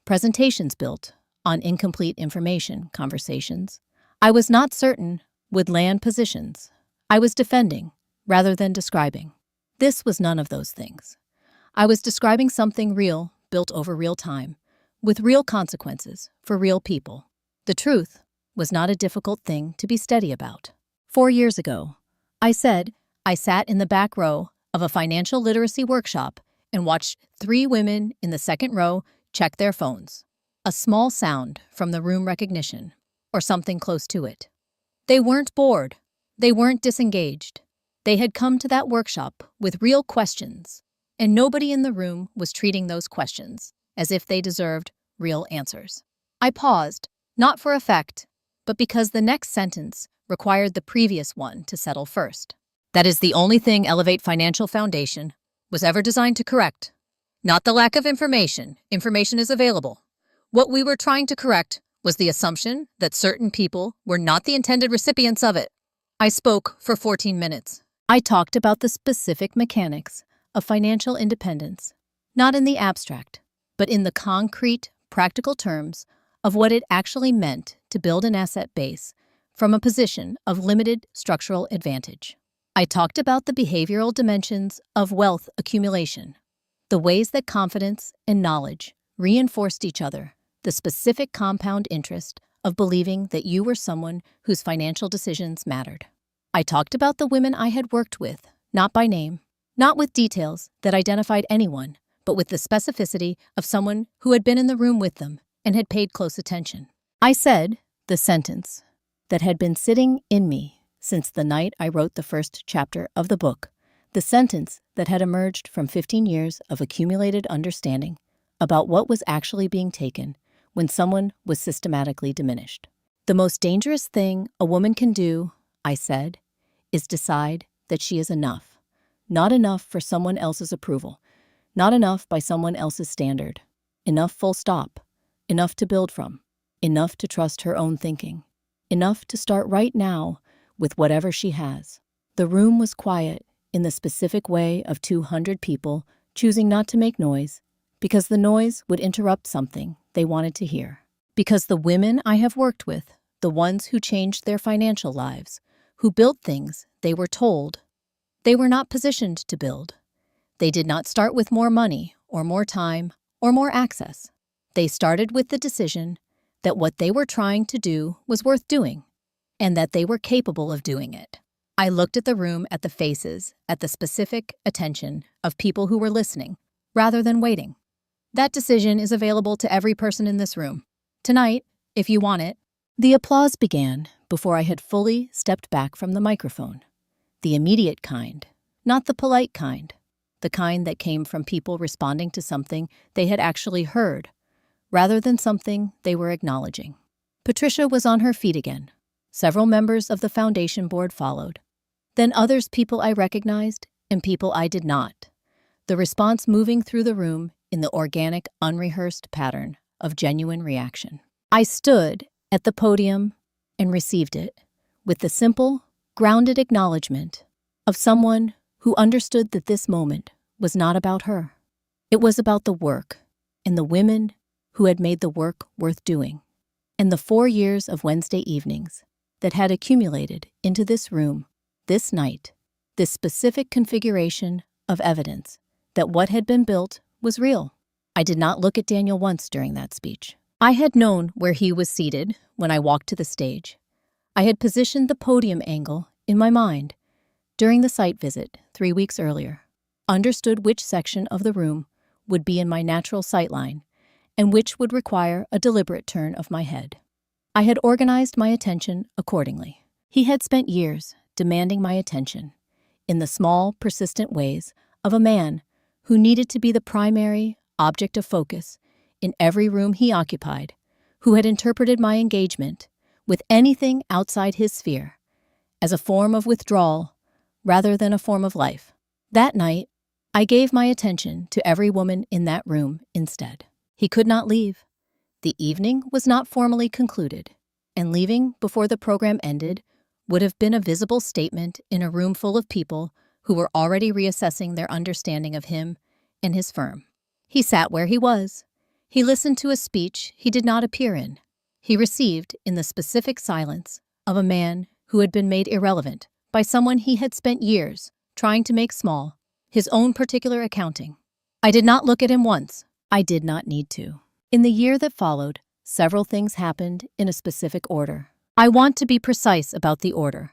presentations built on incomplete information conversations. I was not certain would land positions. I was defending rather than describing. This was none of those things. I was describing something real, built over real time, with real consequences for real people. The truth was not a difficult thing to be steady about. 4 years ago, I said I sat in the back row of a financial literacy workshop and watched 3 women in the second row check their phones. A small sound from the room recognition, or something close to it. They weren't bored. They weren't disengaged. They had come to that workshop with real questions, and nobody in the room was treating those questions as if they deserved real answers. I paused, not for effect, but because the next sentence required the previous one to settle first. That is the only thing Elevate Financial Foundation was ever designed to correct. Not the lack of information. Information is available. What we were trying to correct was the assumption that certain people were not the intended recipients of it. I spoke for 14 minutes. I talked about the specific mechanics of financial independence, not in the abstract, but in the concrete, practical terms of what it actually meant to build an asset base from a position of limited structural advantage. I talked about the behavioral dimensions of wealth accumulation, the ways that confidence and knowledge reinforced each other, the specific compound interest of believing that you were someone whose financial decisions mattered. I talked about the women I had worked with, not by name, not with details that identified anyone, but with the specificity of someone who had been in the room with them and had paid close attention. I said the sentence that had been sitting in me since the night I wrote the first chapter of the book, the sentence that had emerged from 15 years of accumulated understanding about what was actually being taken when someone was systematically diminished. The most dangerous thing a woman can do, I said, is decide that she is enough. Not enough for someone else's approval. Not enough by someone else's standard. Enough full stop. Enough to build from. Enough to trust her own thinking. Enough to start right now with whatever she has. The room was quiet in the specific way of 200 people choosing not to make noise because the noise would interrupt something they wanted to hear. Because the women I have worked with, the ones who changed their financial lives, who built things they were told. They were not positioned to build. They did not start with more money or more time or more access. They started with the decision that what they were trying to do was worth doing and that they were capable of doing it. I looked at the room, at the faces, at the specific attention of people who were listening rather than waiting. That decision is available to every person in this room. Tonight, if you want it. The applause began before I had fully stepped back from the microphone. The immediate kind, not the polite kind. The kind that came from people responding to something they had actually heard, rather than something they were acknowledging. Patricia was on her feet again. Several members of the foundation board followed. Then others, people I recognized and people I did not. The response moving through the room in the organic, unrehearsed pattern of genuine reaction. I stood at the podium and received it with the simple, grounded acknowledgement of someone who understood that this moment was not about her. It was about the work and the women who had made the work worth doing, and the 4 years of Wednesday evenings that had accumulated into this room, this night, this specific configuration of evidence that what had been built was real. I did not look at Daniel once during that speech. I had known where he was seated when I walked to the stage. I had positioned the podium angle in my mind during the site visit 3 weeks earlier, understood which section of the room would be in my natural sightline and which would require a deliberate turn of my head. I had organized my attention accordingly. He had spent years demanding my attention in the small, persistent ways of a man who needed to be the primary object of focus in every room he occupied, who had interpreted my engagement with anything outside his sphere as a form of withdrawal rather than a form of life. That night, I gave my attention to every woman in that room instead. He could not leave. The evening was not formally concluded, and leaving before the program ended would have been a visible statement in a room full of people who were already reassessing their understanding of him and his firm. He sat where he was. He listened to a speech he did not appear in. He received in the specific silence of a man who had been made irrelevant by someone he had spent years trying to make small, his own particular accounting. I did not look at him once. I did not need to. In the year that followed, several things happened in a specific order. I want to be precise about the order,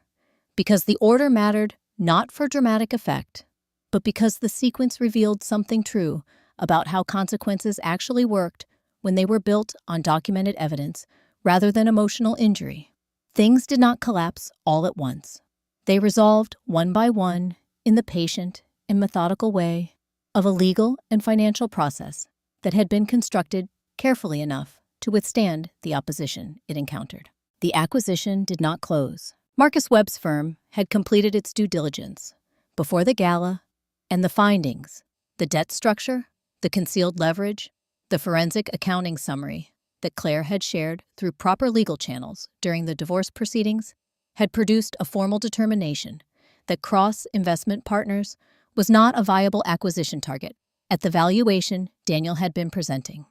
because the order mattered not for dramatic effect, but because the sequence revealed something true about how consequences actually worked when they were built on documented evidence rather than emotional injury. Things did not collapse all at once. They resolved one by one in the patient and methodical way of a legal and financial process that had been constructed carefully enough to withstand the opposition it encountered. The acquisition did not close. Marcus Webb's firm had completed its due diligence before the gala, and the findings, the debt structure, the concealed leverage, the forensic accounting summary that Claire had shared through proper legal channels during the divorce proceedings had produced a formal determination that Cross Investment Partners was not a viable acquisition target at the valuation Daniel had been presenting.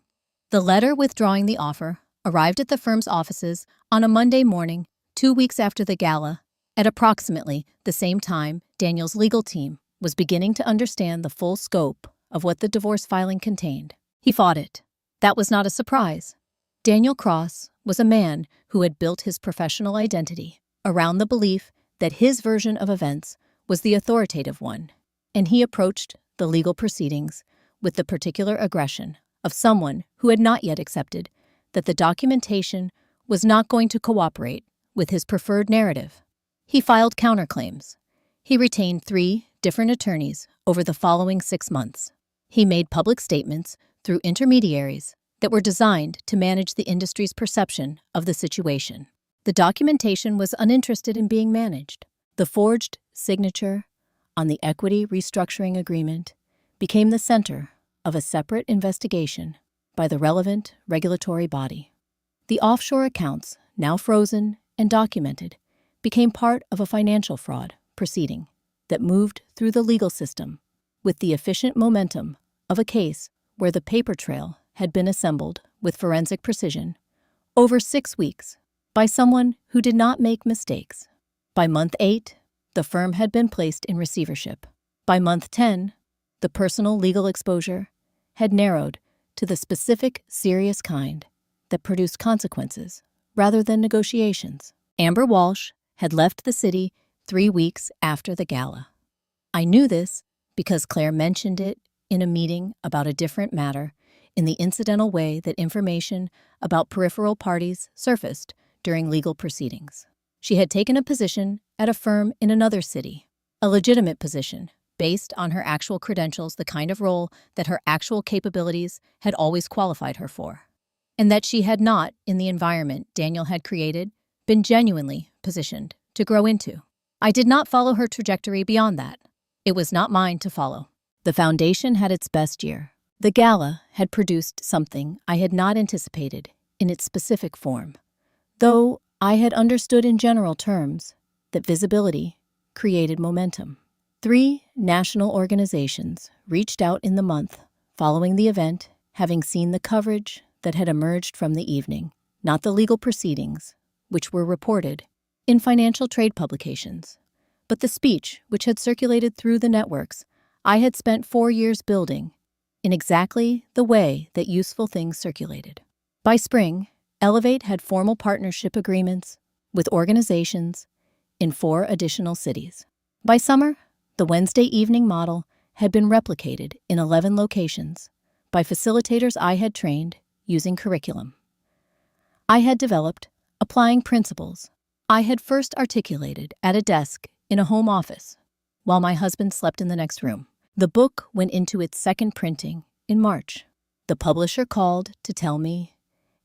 The letter withdrawing the offer arrived at the firm's offices on a Monday morning, 2 weeks after the gala, at approximately the same time Daniel's legal team was beginning to understand the full scope of what the divorce filing contained. He fought it. That was not a surprise. Daniel Cross was a man who had built his professional identity around the belief that his version of events was the authoritative one, and he approached the legal proceedings with the particular aggression of someone who had not yet accepted that the documentation was not going to cooperate with his preferred narrative. He filed counterclaims. He retained 3 different attorneys over the following 6 months. He made public statements through intermediaries that were designed to manage the industry's perception of the situation. The documentation was uninterested in being managed. The forged signature on the equity restructuring agreement became the center of a separate investigation by the relevant regulatory body. The offshore accounts, now frozen and documented, became part of a financial fraud proceeding that moved through the legal system with the efficient momentum of a case where the paper trail had been assembled with forensic precision over 6 weeks by someone who did not make mistakes. By month 8, the firm had been placed in receivership. By month 10, the personal legal exposure had narrowed to the specific, serious kind that produced consequences rather than negotiations. Amber Walsh had left the city 3 weeks after the gala. I knew this because Claire mentioned it in a meeting about a different matter in the incidental way that information about peripheral parties surfaced during legal proceedings. She had taken a position at a firm in another city, a legitimate position based on her actual credentials, the kind of role that her actual capabilities had always qualified her for, and that she had not, in the environment Daniel had created, been genuinely positioned to grow into. I did not follow her trajectory beyond that. It was not mine to follow. The foundation had its best year. The gala had produced something I had not anticipated in its specific form, though I had understood in general terms that visibility created momentum. 3 national organizations reached out in the month following the event, having seen the coverage that had emerged from the evening, not the legal proceedings, which were reported in financial trade publications, but the speech which had circulated through the networks I had spent 4 years building in exactly the way that useful things circulated. By spring, Elevate had formal partnership agreements with organizations in 4 additional cities. By summer, the Wednesday evening model had been replicated in 11 locations by facilitators I had trained using curriculum I had developed, applying principles I had first articulated at a desk in a home office while my husband slept in the next room. The book went into its second printing in March. The publisher called to tell me,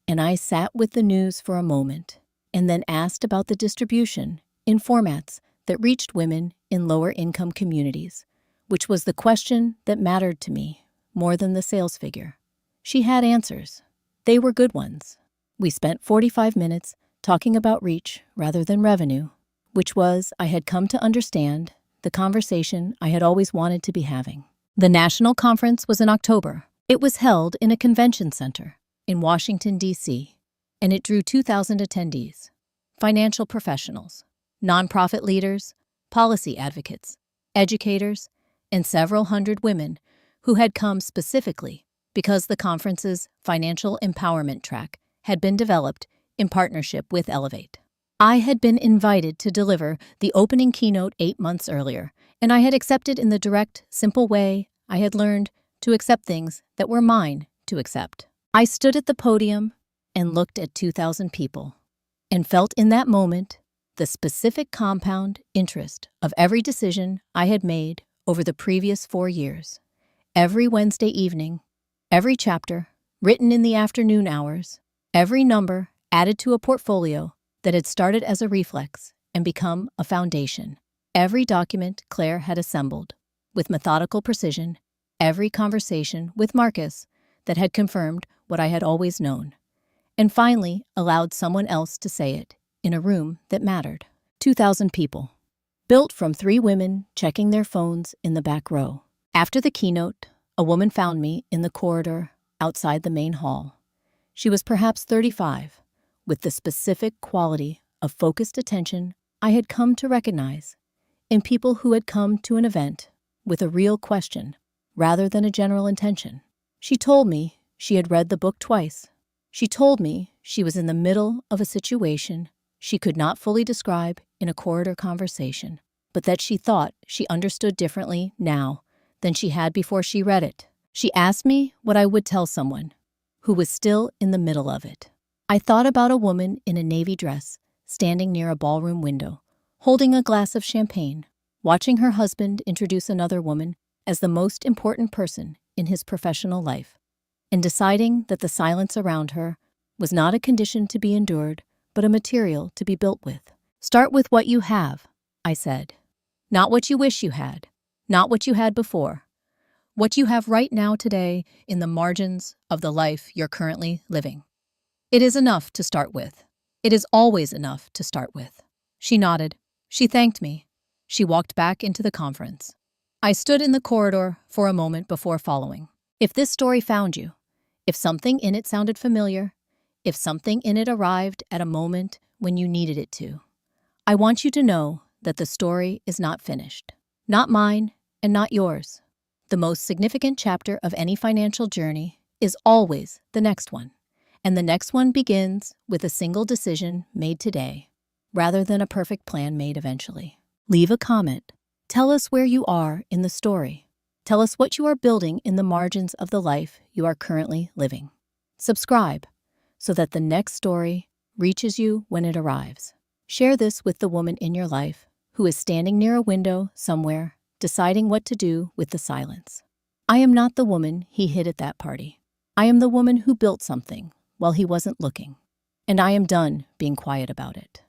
and I sat with the news for a moment and then asked about the distribution in formats that reached women in lower-income communities, which was the question that mattered to me more than the sales figure. She had answers. They were good ones. We spent 45 minutes talking about reach rather than revenue, which was, I had come to understand, the conversation I had always wanted to be having. The national conference was in October. It was held in a convention center in Washington, D.C., and it drew 2,000 attendees, financial professionals, nonprofit leaders, policy advocates, educators, and several hundred women who had come specifically because the conference's financial empowerment track had been developed in partnership with Elevate. I had been invited to deliver the opening keynote 8 months earlier, and I had accepted in the direct, simple way I had learned to accept things that were mine to accept. I stood at the podium and looked at 2,000 people and felt in that moment the specific compound interest of every decision I had made over the previous 4 years. Every Wednesday evening, every chapter written in the afternoon hours, every number added to a portfolio that had started as a reflex and become a foundation. Every document Claire had assembled with methodical precision, every conversation with Marcus that had confirmed what I had always known, and finally allowed someone else to say it in a room that mattered. 2,000 people, built from 3 women checking their phones in the back row. After the keynote, a woman found me in the corridor outside the main hall. She was perhaps 35, with the specific quality of focused attention I had come to recognize in people who had come to an event with a real question rather than a general intention. She told me she had read the book twice. She told me she was in the middle of a situation she could not fully describe in a corridor conversation, but that she thought she understood differently now than she had before she read it. She asked me what I would tell someone who was still in the middle of it. I thought about a woman in a navy dress standing near a ballroom window, holding a glass of champagne, watching her husband introduce another woman as the most important person in his professional life, and deciding that the silence around her was not a condition to be endured, but a material to be built with. Start with what you have, I said. Not what you wish you had, not what you had before. What you have right now today in the margins of the life you're currently living. It is enough to start with. It is always enough to start with. She nodded. She thanked me. She walked back into the conference. I stood in the corridor for a moment before following. If this story found you, if something in it sounded familiar, if something in it arrived at a moment when you needed it to, I want you to know that the story is not finished. Not mine and not yours. The most significant chapter of any financial journey is always the next one. And the next one begins with a single decision made today, rather than a perfect plan made eventually. Leave a comment. Tell us where you are in the story. Tell us what you are building in the margins of the life you are currently living. Subscribe so that the next story reaches you when it arrives. Share this with the woman in your life who is standing near a window somewhere, deciding what to do with the silence. I am not the woman he hid at that party. I am the woman who built something while he wasn't looking. And I am done being quiet about it.